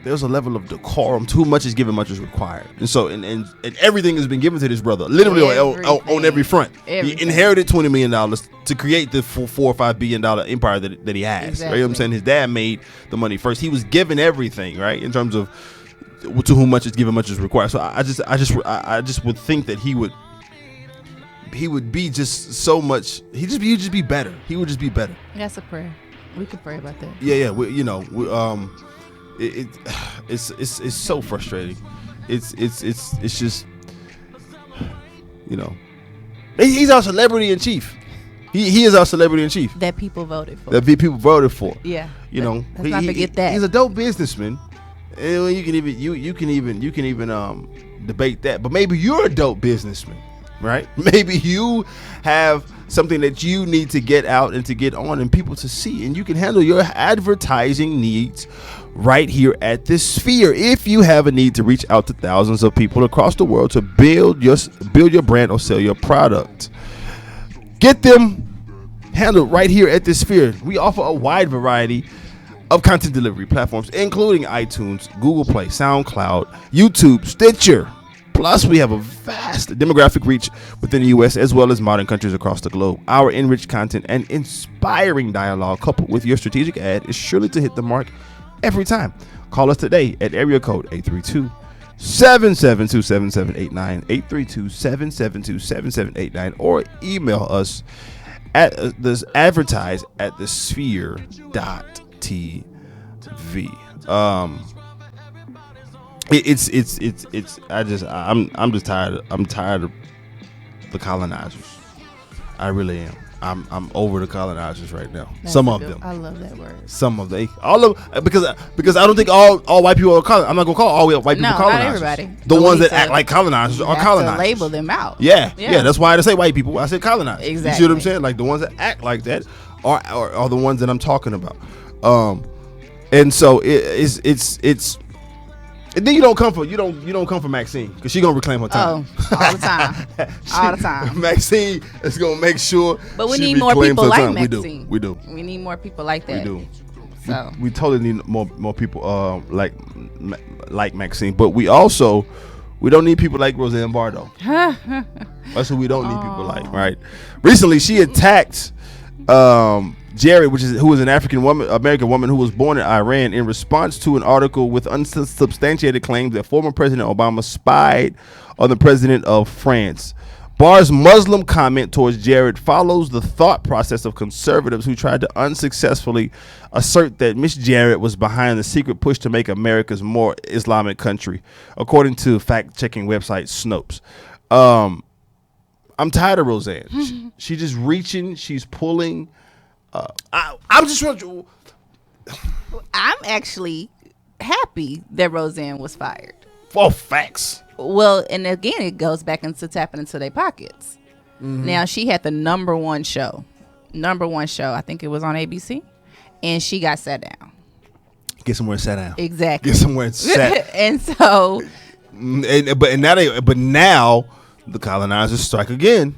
a level of decorum. Too much is given, much is required, and so and everything has been given to this brother, literally on every front. Everything. He inherited $20 million to create the $4 or $5 billion empire that he has. Exactly. Right? You know what I'm saying? His dad made the money first. He was given everything, right? In terms of to whom much is given, much is required. So I just would think that he would be just so much. He'd just be better. He would just be better.
That's a prayer. We could pray about that.
Yeah. It's so frustrating. It's just, he's our celebrity in chief. He is our celebrity in chief
that people voted for.
Yeah.
Let's not forget that.
He's a dope businessman. And you can even debate that. But maybe you're a dope businessman, right? Maybe you have something that you need to get out and to get on and people to see, and you can handle your advertising needs right here at the Sphere. If you have a need to reach out to thousands of people across the world to build your brand or sell your product, get them handled right here at the Sphere. We offer a wide variety of content delivery platforms, including iTunes, Google Play, SoundCloud, YouTube, Stitcher. Plus, we have a vast demographic reach within the U.S. as well as modern countries across the globe. Our enriched content and inspiring dialogue coupled with your strategic ad is surely to hit the mark every time. Call us today at area code 832-772-7789, 832-772-7789, or email us at advertise at thesphere.tv. I'm just tired. I'm tired of the colonizers. I really am. I'm over the colonizers right now. Some of them.
I love that word.
Some of them. All of because I don't think all white people are colonizers. I'm not gonna call all white people colonizers.
Not everybody.
The ones that act like colonizers are colonizers.
To label them out.
Yeah. That's why I say white people. I said colonizers.
Exactly.
You see what I'm saying? Like the ones that act like that are the ones that I'm talking about. And so it's. And then you don't come for Maxine, because she gonna reclaim her time.
All the time. All the time.
Maxine is gonna make sure.
But we need more people like
Maxine. We do.
We need more people like that.
We do.
So
we totally need more people like Maxine. But we don't need people like Roseanne Bardo. That's who we don't need people like, right? Recently, she attacked Jared, who is an American woman who was born in Iran, in response to an article with unsubstantiated claims that former President Obama spied on the president of France. Barr's Muslim comment towards Jared follows the thought process of conservatives who tried to unsuccessfully assert that Miss Jared was behind the secret push to make America's more Islamic country, according to fact-checking website Snopes. I'm tired of Roseanne. She's just reaching. She's pulling. I'm
actually happy that Roseanne was fired.
For facts.
Well, and again, it goes back into tapping into their pockets. Mm-hmm. Now, she had the number one show. I think it was on ABC, and she got sat down.
Get somewhere and sat down.
Exactly.
Get somewhere and sat.
And so,
but now the colonizers strike again.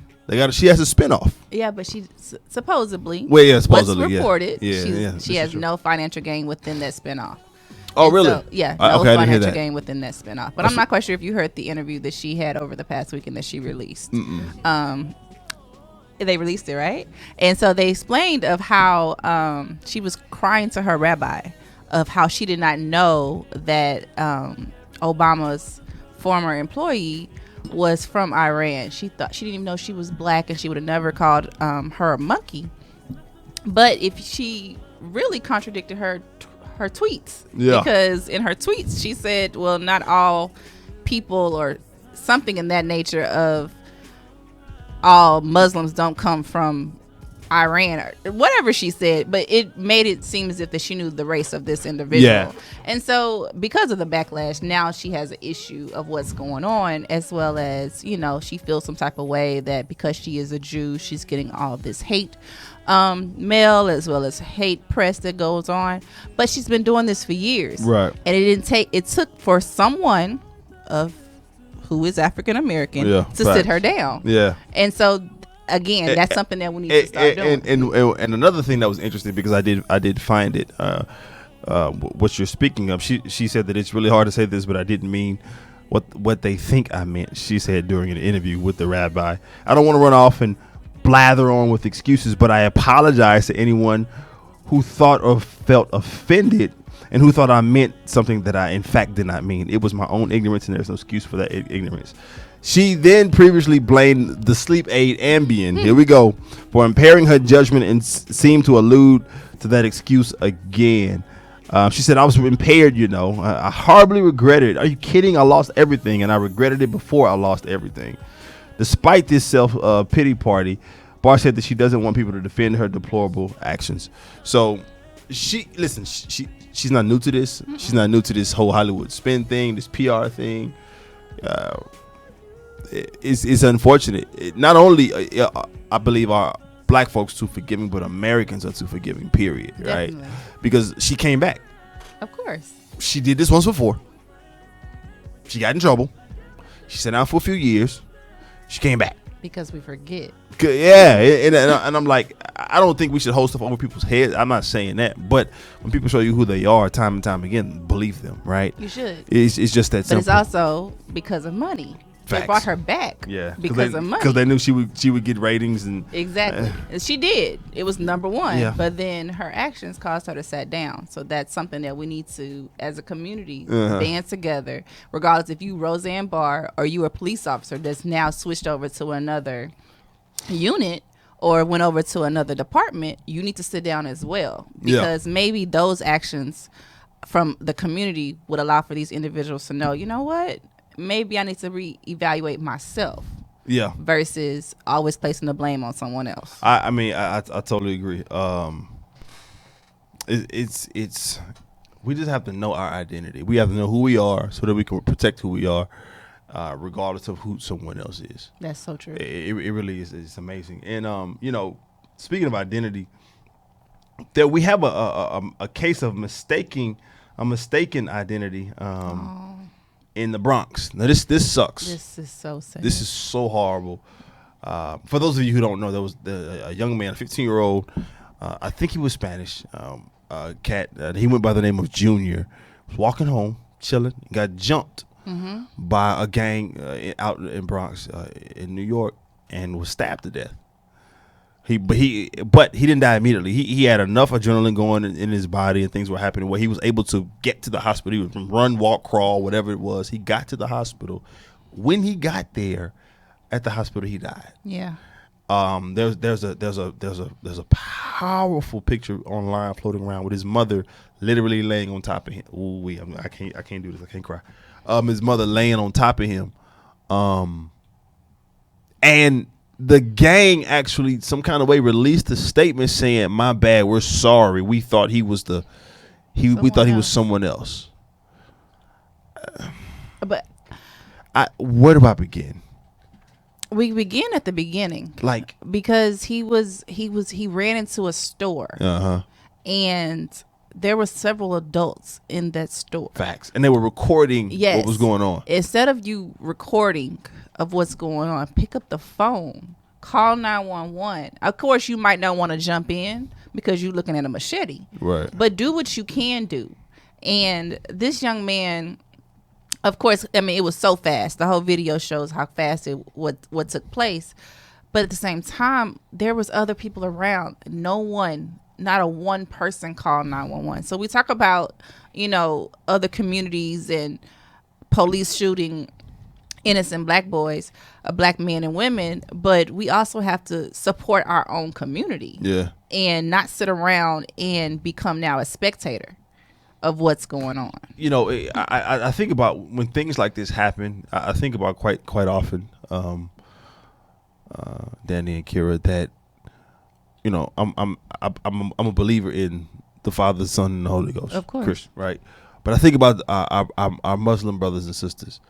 She has a spinoff.
Yeah, but she supposedly.
Well, yeah, supposedly.
What's reported?
Yeah.
She has no financial gain within that spinoff.
Oh, and really?
So, no financial gain within that spinoff. But I'm not quite sure if you heard the interview that she had over the past weekend that she released. They released it, right? And so they explained of how she was crying to her rabbi of how she did not know that Obama's former employee was from Iran. She didn't even know she was black, and she would have never called her a monkey. But if she really contradicted her tweets, because in her tweets she said, well, not all people, or something in that nature of all Muslims don't come from Iran or whatever she said, but it made it seem as if that she knew the race of this individual.
Yeah.
And so because of the backlash, now she has an issue of what's going on, as well as, you know, she feels some type of way that because she is a Jew, she's getting all of this hate mail as well as hate press that goes on. But she's been doing this for years.
Right.
And it took for someone of who is African American to sit her down.
Yeah.
And so again, that's something that we need to start doing.
And another thing that was interesting, because I did find it, what you're speaking of. She said that it's really hard to say this, but I didn't mean what they think I meant. She said during an interview with the rabbi, I don't want to run off and blather on with excuses, but I apologize to anyone who thought or felt offended and who thought I meant something that I in fact did not mean. It was my own ignorance, and there's no excuse for that ignorance. She then previously blamed the sleep aid Ambien, here we go, for impairing her judgment and seemed to allude to that excuse again. She said, I was impaired, you know. I horribly regret it. Are you kidding? I lost everything, and I regretted it before I lost everything. Despite this self-pity party, Barr said that she doesn't want people to defend her deplorable actions. So she's not new to this. She's not new to this whole Hollywood spin thing, this PR thing. It's unfortunate. Not only I believe our black folks too forgiving, but Americans are too forgiving, period.
Definitely.
Right? Because she came back.
Of course.
She did this once before. She got in trouble. She sat down for a few years. She came back.
Because we forget.
Yeah, and I'm like, I don't think we should hold stuff over people's heads. I'm not saying that, but when people show you who they are time and time again, believe them, right?
You should.
It's just that simple.
But it's also because of money.
Facts.
They brought her back.
Yeah,
because of money.
Because they knew she would get ratings and
exactly. And she did. It was number one.
Yeah.
But then her actions caused her to sit down. So that's something that we need to, as a community, band together. Regardless if you Roseanne Barr or you a police officer that's now switched over to another unit or went over to another department, you need to sit down as well. Because maybe those actions from the community would allow for these individuals to know, you know what? Maybe I need to reevaluate myself.
Yeah.
Versus always placing the blame on someone else.
I mean, I totally agree. It's we just have to know our identity. We have to know who we are so that we can protect who we are, regardless of who someone else is.
That's so true.
It really is. It's amazing. And you know, speaking of identity, that we have a case of mistaken identity. In the Bronx. Now this sucks.
This is so sad.
This is so horrible. For those of you who don't know, there was a young man, a 15-year-old. I think he was Spanish. Cat. He went by the name of Junior. Was walking home, chilling, got jumped by a gang out in Bronx, in New York, and was stabbed to death. But he didn't die immediately. He had enough adrenaline going in his body and things were happening where he was able to get to the hospital. He was run, walk, crawl, whatever it was. He got to the hospital. When he got there, at the hospital, he died.
Yeah.
There's a powerful picture online floating around with his mother literally laying on top of him. Ooh, I can't do this. I can't cry. His mother laying on top of him. And the gang actually some kind of way released a statement saying, "My bad, we're sorry. We thought he was someone else."
But
where do I begin?
We begin at the beginning,
like
because he ran into a store, and there were several adults in that store.
Facts, and they were recording what was going on.
Instead of you recording of what's going on, pick up the phone, call 911. Of course, you might not want to jump in because you're looking at a machete,
right?
But do what you can do. And this young man, of course, I mean, it was so fast. The whole video shows how fast what took place. But at the same time, there was other people around. Not a one person called 911. So we talk about, other communities and police shooting innocent black boys, black men and women, but we also have to support our own community.
Yeah.
And not sit around and become now a spectator of what's going on.
I think about when things like this happen. I think about quite often, Danny and Kira, that I'm a believer in the Father, the Son, and the Holy Ghost.
Of course.
Christian, right? But I think about our Muslim brothers and sisters.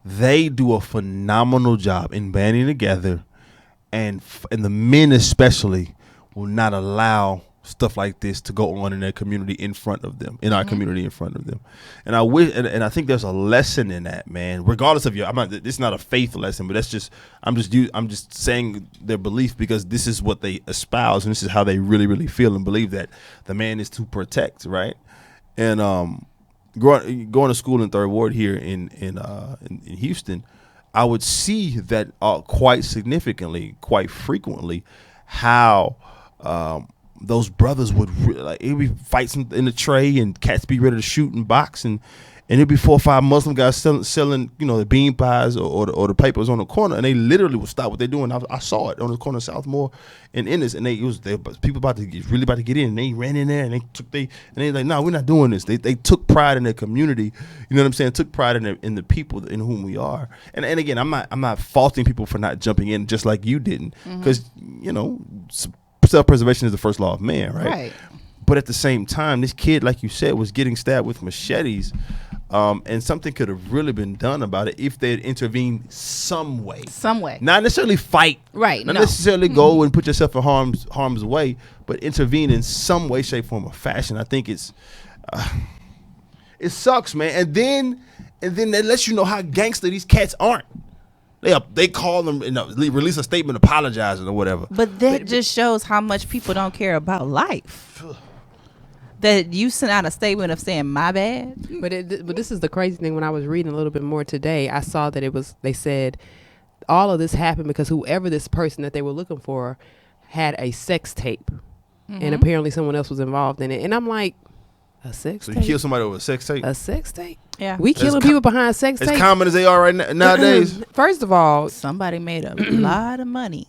They do a phenomenal job in banding together, and the men especially will not allow stuff like this to go on in their community in front of them, in our community in front of them. And I wish, and I think there's a lesson in that, man. Regardless of this is not a faith lesson, but I'm just saying their belief, because this is what they espouse, and this is how they really, really feel and believe, that the man is to protect, right? And going to school in Third Ward here in Houston, I would see that quite significantly, quite frequently, how those brothers would it'd be fights in the tray, and cats be ready to shoot and box, and it'd be 4 or 5 Muslim guys selling the bean pies or the papers on the corner, and they literally would stop what they're doing. I saw it on the corner of Southmore and Ennis, and people about to get in, and they ran in there, and they like, no, we're not doing this. They took pride in their community, you know what I'm saying? Took pride in the people in whom we are. And again, I'm not faulting people for not jumping in, just like you didn't, because self-preservation is the first law of man, right? But at the same time, this kid, like you said, was getting stabbed with machetes, and something could have really been done about it if they had intervened some way. Not necessarily fight,
right?
Not necessarily go and put yourself in harm's way, but intervene in some way, shape, form, or fashion. I think it sucks, man. And then that lets you know how gangster these cats aren't. They call them and release a statement apologizing or whatever.
But that just shows how much people don't care about life. That you sent out a statement of saying my bad.
But this is the crazy thing. When I was reading a little bit more today, I saw that they said all of this happened because whoever this person that they were looking for had a sex tape, and apparently someone else was involved in it. And I'm like, a sex tape?
So you kill somebody over a sex tape?
A sex tape?
Yeah.
We killing people behind sex tapes?
As common as they are right nowadays.
First of all,
somebody made a lot of money.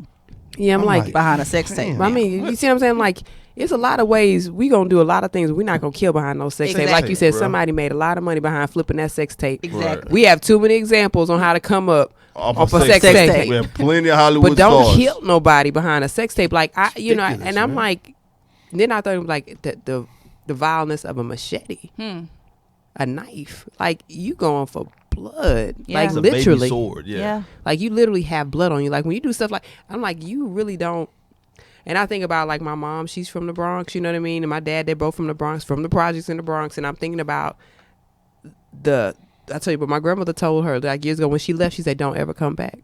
Yeah, I'm like
behind a sex tape.
I mean, you see what I'm saying? Like, it's a lot of ways we gonna do a lot of things. We're not gonna kill behind no sex tape. Like you said, somebody made a lot of money behind flipping that sex tape.
Exactly.
We have too many examples on how to come up off a sex tape.
We have plenty of Hollywood
but don't
stars.
kill nobody behind a sex tape. Like
Ridiculous,
and I'm like, then I thought it was like the violence of a machete, a knife. Like, you going for blood, like
It's a
literally
baby sword. Yeah.
Like, you literally have blood on you. Like, when you do stuff like, I'm like, you really don't. And I think about, like, my mom, she's from the Bronx, you know what I mean? And my dad, they're both from the Bronx, from the projects in the Bronx. And I'm thinking about I tell you, but my grandmother told her, like, years ago, when she left, she said, don't ever come back.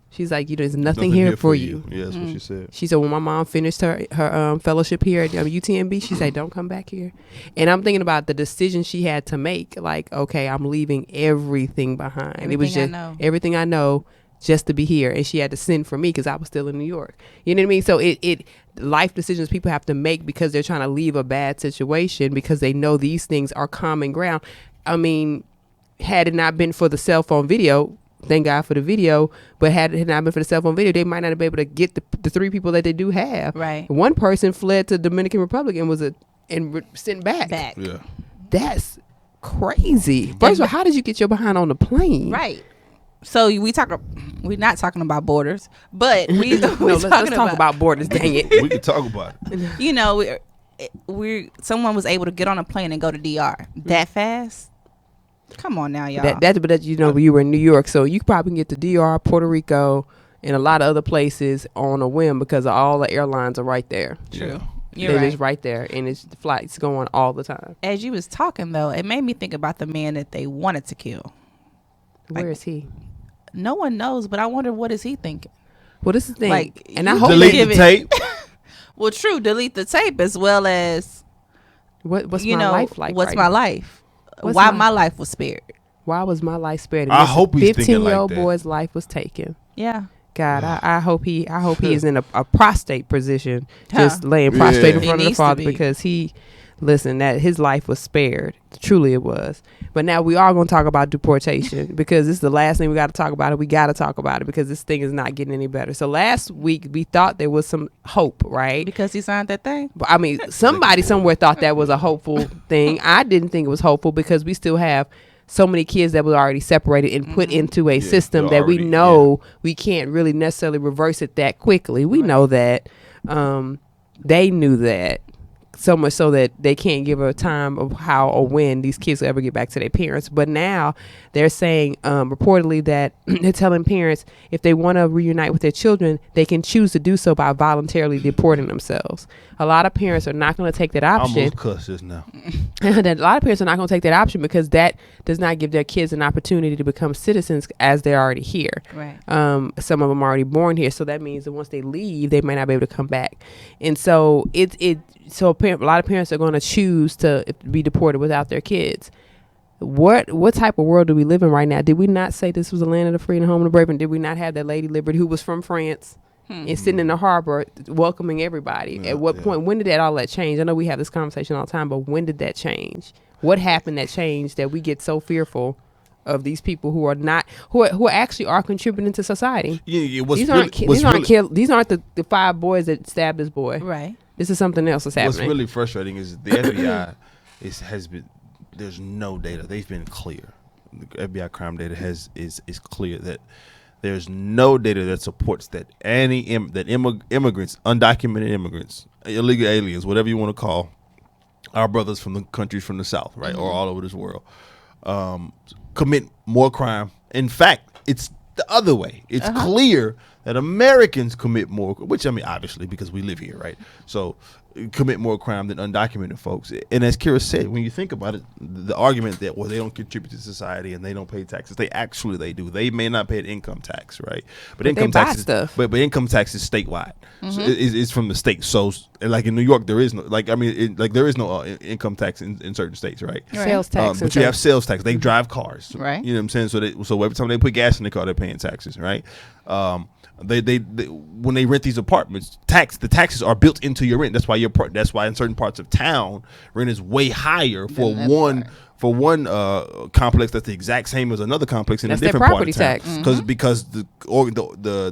She's like, there's nothing here for you.
Yeah, that's what she said.
She said when my mom finished her fellowship here at UTMB, she said, don't come back here. And I'm thinking about the decision she had to make. Like, okay, I'm leaving everything behind. It was just everything I know just to be here. And she had to send for me because I was still in New York. You know what I mean? So it life decisions people have to make because they're trying to leave a bad situation because they know these things are common ground. I mean, had it not been for the cell phone video, thank God for the video, but had it not been for the cell phone video, they might not have been able to get the 3 people that they do have.
Right.
One person fled to the Dominican Republic and was sent back.
Yeah.
That's crazy. First of all, how did you get your behind on the plane?
Right. So we're not talking about borders, but let's
talk about borders. Dang it.
We can talk about it.
You know, someone was able to get on a plane and go to DR that fast. Come on now, y'all.
But you know, you were in New York, so you probably can get to DR, Puerto Rico, and a lot of other places on a whim because all the airlines are right there.
True.
Yeah.
You're right.
It's right there, and it's flights going all the time.
As you was talking, though, it made me think about the man that they wanted to kill.
Where is he?
No one knows, but I wonder what is he thinking.
Well, this is the thing,
Like,
and I hope
delete the tape.
Well, true, delete the tape as well as
what's my life like?
What's
right
my
now?
life?
What's
Why my life was spared?
Why was my life spared?
I hope he's thinking like
15-year-old
that.
boy's life was taken.
Yeah.
God, I hope he is in a prostate position, just laying prostrate in
He
front of the
needs to
Father
be.
because that his life was spared. Truly, it was. But now we are going to talk about deportation because this is the last thing we got to talk about it. We got to talk about it because this thing is not getting any better. So last week we thought there was some hope, right?
Because he signed that thing.
But I mean, somebody somewhere thought that was a hopeful thing. I didn't think it was hopeful because we still have so many kids that were already separated and put into a system that we know we can't really necessarily reverse it that quickly. We know that. They knew that. So much so that they can't give a time of how or when these kids will ever get back to their parents. But now they're saying reportedly that they're telling parents if they want to reunite with their children, they can choose to do so by voluntarily deporting themselves. A lot of parents are not going to take that option.
I almost cuss this now.
And a lot of parents are not going to take that option because that does not give their kids an opportunity to become citizens as they're already here.
Right.
Some of them are already born here. So that means that once they leave, they might not be able to come back. And so so a lot of parents are going to choose to be deported without their kids. What type of world do we live in right now? Did we not say this was a land of the free and home of the brave? And did we not have that Lady Liberty who was from France and sitting in the harbor welcoming everybody? At what point, when did all that change? I know we have this conversation all the time, but when did that change? What happened that changed that we get so fearful of these people who are not who actually are contributing to society? These aren't the 5 boys that stabbed this boy.
Right.
This is something else that's happening.
What's really frustrating is the FBI has been. There's no data. They've been clear. The FBI crime data is clear that there's no data that supports that immigrants, undocumented immigrants, illegal aliens, whatever you want to call our brothers from the countries from the South, right, or all over this world, commit more crime. In fact, it's the other way. It's clear that Americans commit more, which I mean, obviously, because we live here, right? So commit more crime than undocumented folks. And as Kira said, when you think about it, the argument that, well, they don't contribute to society and they don't pay taxes, they do. They may not pay an income tax, right? But income tax stuff. But income tax is statewide. So it's from the state. So like in New York, there is no, there is no income tax in certain states, right?
Sales tax.
But you have sales tax. They drive cars,
right?
You know what I'm saying? So every time they put gas in the car, they're paying taxes, right? They when they rent these apartments, the taxes are built into your rent. That's why in certain parts of town, rent is way higher for one complex that's the exact same as another complex in a different part of town. Because the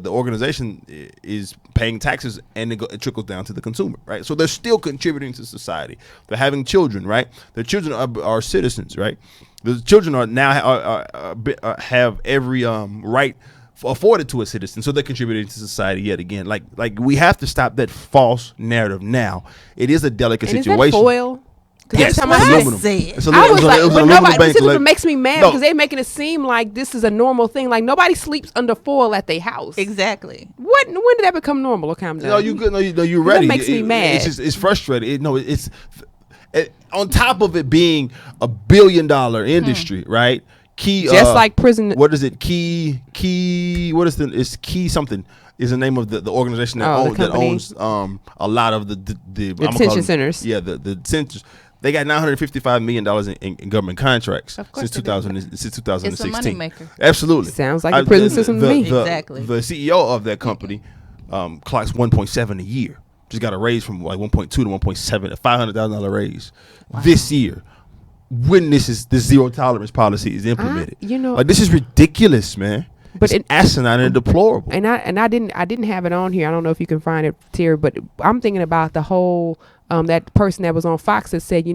organization is paying taxes and it trickles down to the consumer, right? So they're still contributing to society. They're having children, right? Their children are citizens, right? The children are now have every right afforded to a citizen, so they're contributing to society yet again. Like we have to stop that false narrative now. It is a delicate situation.
Is that foil?
Yes,
every time
aluminum.
It's it makes me mad because they're making it seem like this is a normal thing. Like nobody sleeps under foil at their house.
Exactly.
When did that become normal? Or calm down?
No, you good? No, you're ready.
That makes me mad.
It's frustrating. It's on top of it being $1 billion industry, right? Key,
just like prison.
What is it? Key. What is it's Key something is the name of the organization that owns a lot of the
detention centers.
Yeah, the centers. They got $955 million in government contracts since 2016.
It's a moneymaker.
Absolutely,
sounds like a prison system to me.
Exactly.
The CEO of that company clocks 1.7 a year. Just got a raise from like 1.2 to 1.7, a $500,000 raise this year. When this zero tolerance policy is implemented, this is ridiculous, man. But it's asinine and deplorable.
And I didn't have it on here. I don't know if you can find it, Terry. But I'm thinking about the whole that person that was on Fox that said,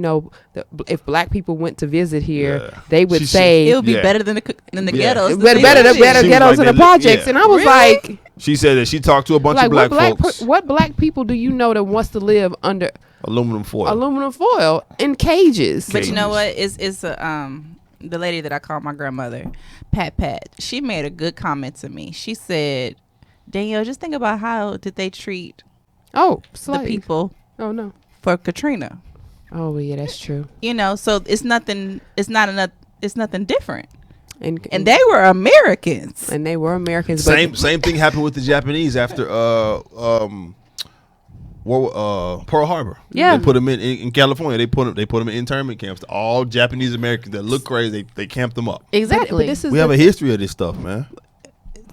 if black people went to visit here, they would say
it would be better than the ghettos.
Better ghettos and the projects. Yeah. And I was like,
she said that she talked to a bunch of black folks.
What black people do you know that wants to live under
aluminum foil
in cages?
But you know what? It's the lady that I call my grandmother, Pat. She made a good comment to me. She said, Danielle, just think about how did they treat the people for Katrina.
Oh yeah, that's true.
So it's nothing different. And they were Americans.
Same thing happened with the Japanese after Pearl Harbor.
Yeah,
they put them in California. They put them in internment camps. All Japanese Americans that look crazy, they camped them up.
Exactly.
We have a history of this stuff, man.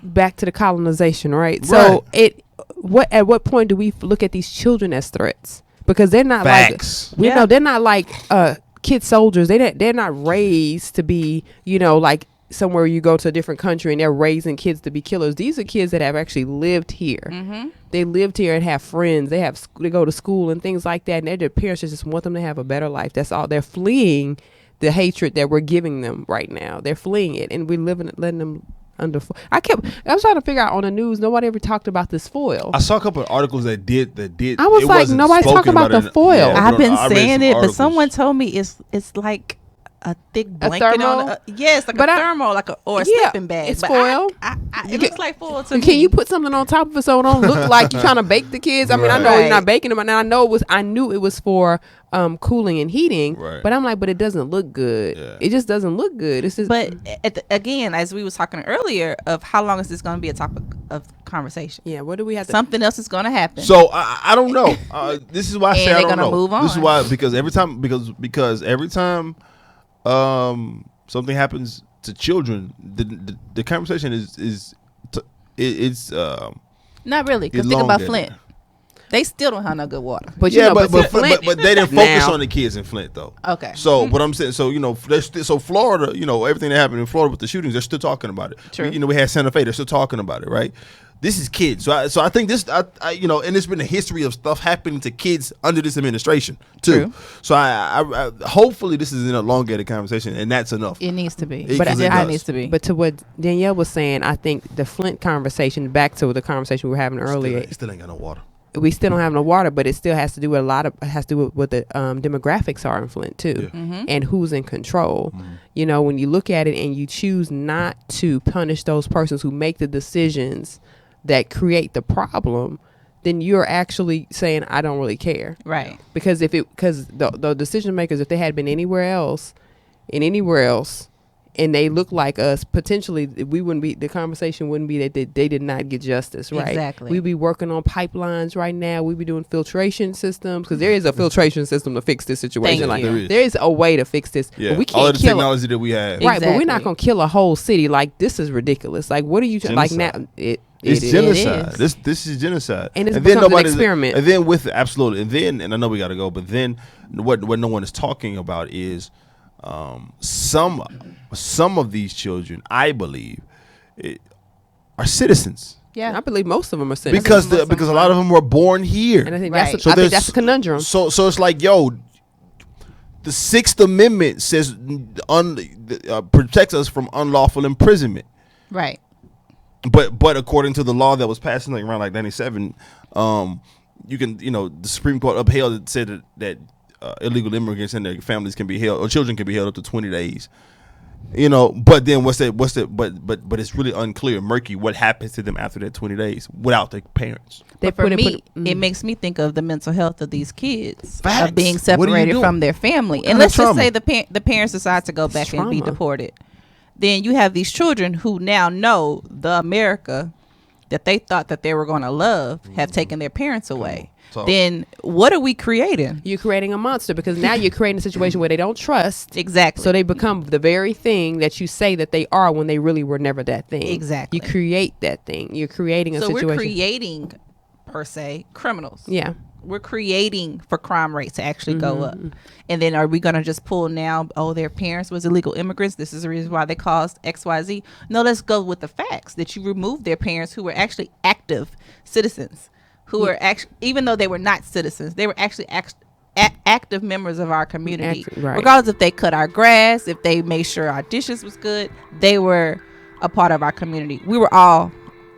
Back to the colonization, right? So at what point do we look at these children as threats? Because they're not they're not like kid soldiers. They're not raised to be like somewhere you go to a different country and they're raising kids to be killers. These are kids that have actually lived here. Mm-hmm. They lived here and have friends. They go to school and things like that. And their parents just want them to have a better life. That's all. They're fleeing the hatred that we're giving them right now. They're fleeing it, and we're letting them I was trying to figure out on the news. Nobody ever talked about this foil.
I saw a couple of articles that did.
I was like, nobody's talking about the foil.
I've been saying it, but someone told me it's like a thick blanket
thermal?
Yes, like a thermal, or a sleeping bag.
It's
but
foil.
It looks like foil to me.
Can you put something on top of it so it don't look like you're trying to bake the kids? I mean, I know you're not baking them, and I knew it was for cooling and heating.
Right.
But I'm like, but it doesn't look good. Yeah. It just doesn't look good. It's just.
But again, as we was talking earlier, of how long is this going to be a topic of conversation?
Yeah. What do we have?
Something else is going to happen.
So I don't know. This is why I say I don't know.
Move on.
This is why because every time something happens to children, the conversation is
not really. Because think about Flint. They still don't have no good water.
But
but they didn't focus on the kids in Flint though.
Okay.
So what I'm saying, so Florida, everything that happened in Florida with the shootings, they're still talking about it.
True.
We had Santa Fe, they're still talking about it, right? This is kids. So I think this, and there's been a history of stuff happening to kids under this administration too.
True.
So I hopefully this is an elongated conversation, and that's enough.
It needs to be.
It
needs to be.
But to what Danielle was saying, I think the Flint conversation, back to the conversation we were having earlier.
Still ain't got no water.
We still don't have no water, but it still has to do with what the demographics are in Flint too, and who's in control. When you look at it and you choose not to punish those persons who make the decisions that create the problem, then you're actually saying, I don't really care.
Right.
Because the decision makers, if they had been anywhere else, and they look like us, potentially the conversation wouldn't be that they did not get justice, right?
Exactly.
We'd be working on pipelines right now. We'd be doing filtration systems, because there is a filtration system to fix this situation. There is a way to fix this.
Yeah.
But we can't
all of the
kill
technology that we have.
Right, but we're
Exactly.
not going to kill a whole city. Like, this is ridiculous. Like, what are you like now?
It's genocide.
It is.
This is genocide.
And it's becomes an experiment.
And then absolutely. And I know we got to go, but then what no one is talking about is some of these children, I believe, are citizens.
Yeah, I believe most of them are citizens.
Because a lot of them were born here.
And I think
Right.
that's a conundrum.
So it's like, the Sixth Amendment says protects us from unlawful imprisonment.
Right.
But according to the law that was passed in around 97, you can the Supreme Court upheld it, said that illegal immigrants and their families can be held, or children can be held up to 20 days. But then but it's really unclear, murky, what happens to them after that 20 days without their parents.
It makes me think of the mental health of these kids,
Facts.
of being
What are you
separated
doing?
from their family.
What
And
kind
let's
of
just say
trauma?
the parents decide to go back and be
Trauma.
deported. Then you have these children who now know the America that they thought that they were going to love have taken their parents away.
Talk.
Then what are we creating?
You're creating a monster, because now you're creating a situation where they don't trust.
Exactly.
So they become the very thing that you say that they are when they really were never that thing.
Exactly.
You create that thing. You're creating a situation.
So we're creating, per se, criminals.
Yeah.
We're creating for crime rates to actually go up. And then are we going to just pull now, their parents was illegal immigrants, this is the reason why they caused XYZ? No, let's go with the facts that you removed their parents who were actually active citizens, who were actually, even though they were not citizens, they were actually active members of our community.
Right.
Regardless if they cut our grass, if they made sure our dishes was good, they were a part of our community.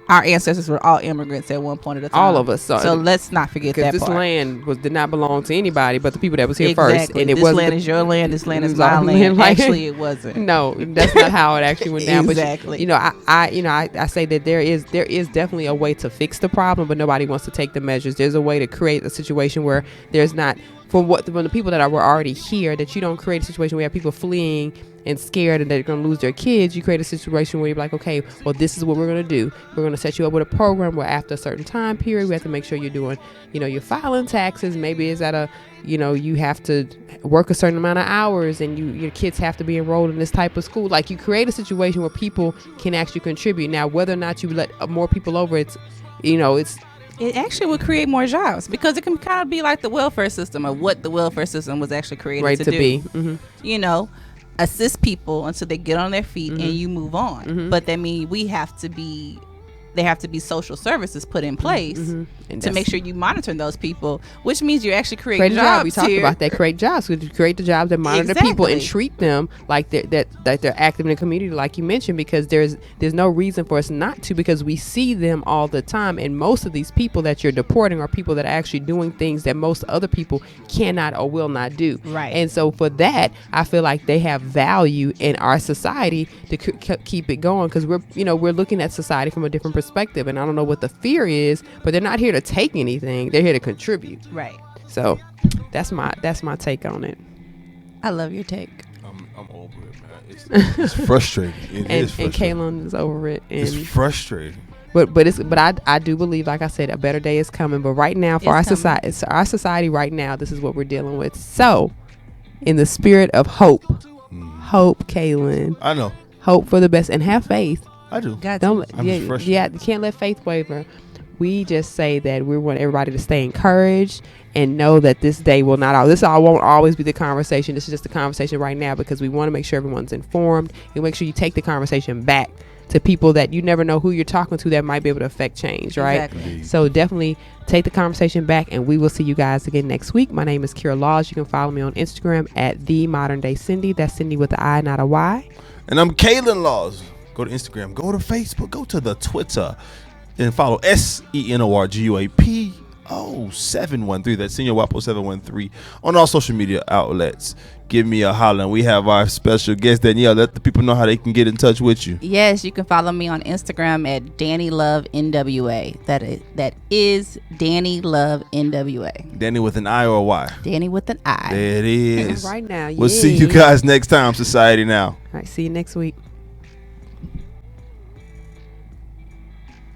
Our ancestors were all immigrants at one point at a time.
All of us.
So let's not forget that
because this
part.
land did not belong to anybody but the people that was here
Exactly.
first. And it
this
wasn't
land is your land. This land is my
our
land.
like-
Actually, it wasn't.
No, that's not how it actually went down.
Exactly.
But I say that there is definitely a way to fix the problem, but nobody wants to take the measures. There's a way to create a situation where there's not from the people that were already here, that you don't create a situation where you have people fleeing and scared and they're going to lose their kids. You create a situation where you're like, okay, well, this is what we're going to do. We're going to set you up with a program where after a certain time period, we have to make sure you're doing, you're filing taxes. Maybe it's at you have to work a certain amount of hours, and your kids have to be enrolled in this type of school. Like, you create a situation where people can actually contribute. Now, whether or not you let more people over, it
actually would create more jobs, because it can kind of be like the welfare system, or what the welfare system was actually created to do.
Be. Mm-hmm.
Assist people until they get on their feet and you move on. But that means we have to be there have to be social services put in place
And
to make sure you monitor those people, which means you're actually
create
creating
jobs.
jobs.
We talked about that. Create jobs. We create the jobs that monitor people and treat them like they're active in the community, like you mentioned. Because there's no reason for us not to, because we see them all the time, and most of these people that you're deporting are people that are actually doing things that most other people cannot or will not do.
Right.
And so for that, I feel like they have value in our society to keep it going, because we're looking at society from a different perspective. And I don't know what the fear is, but they're not here to take anything. They're here to contribute.
Right.
So that's my take on it.
I love your take.
I'm over it, man. It's frustrating. It is frustrating.
And Kaylin is over it. And
It's frustrating.
But I do believe, like I said, a better day is coming. But right now, for our society right now, this is what we're dealing with. So, in the spirit of hope, Kaylin,
I know.
hope for the best, and have faith.
I do.
You can't let faith waver. We just say that we want everybody to stay encouraged and know that this day will not. This won't always be the conversation. This is just the conversation right now, because we want to make sure everyone's informed and make sure you take the conversation back to people that you never know who you're talking to that might be able to affect change, right?
Exactly.
So definitely take the conversation back, and we will see you guys again next week. My name is Kira Laws. You can follow me on Instagram at the Modern Day Cindy. That's Cindy with the I, not a Y.
And I'm Kaylin Laws. Go to Instagram, go to Facebook, go to the Twitter, and follow SENORGUAP0713. That's Senior WAP 0713 on all social media outlets. Give me a holler. And we have our special guest, Danielle. Let the people know how they can get in touch with you.
Yes, you can follow me on Instagram at Danny Love NWA. That is Danny Love NWA.
Danny with an I or a Y?
Danny with an I.
There it is.
Right now,
We'll see you guys next time, Society Now.
All right, see you next week.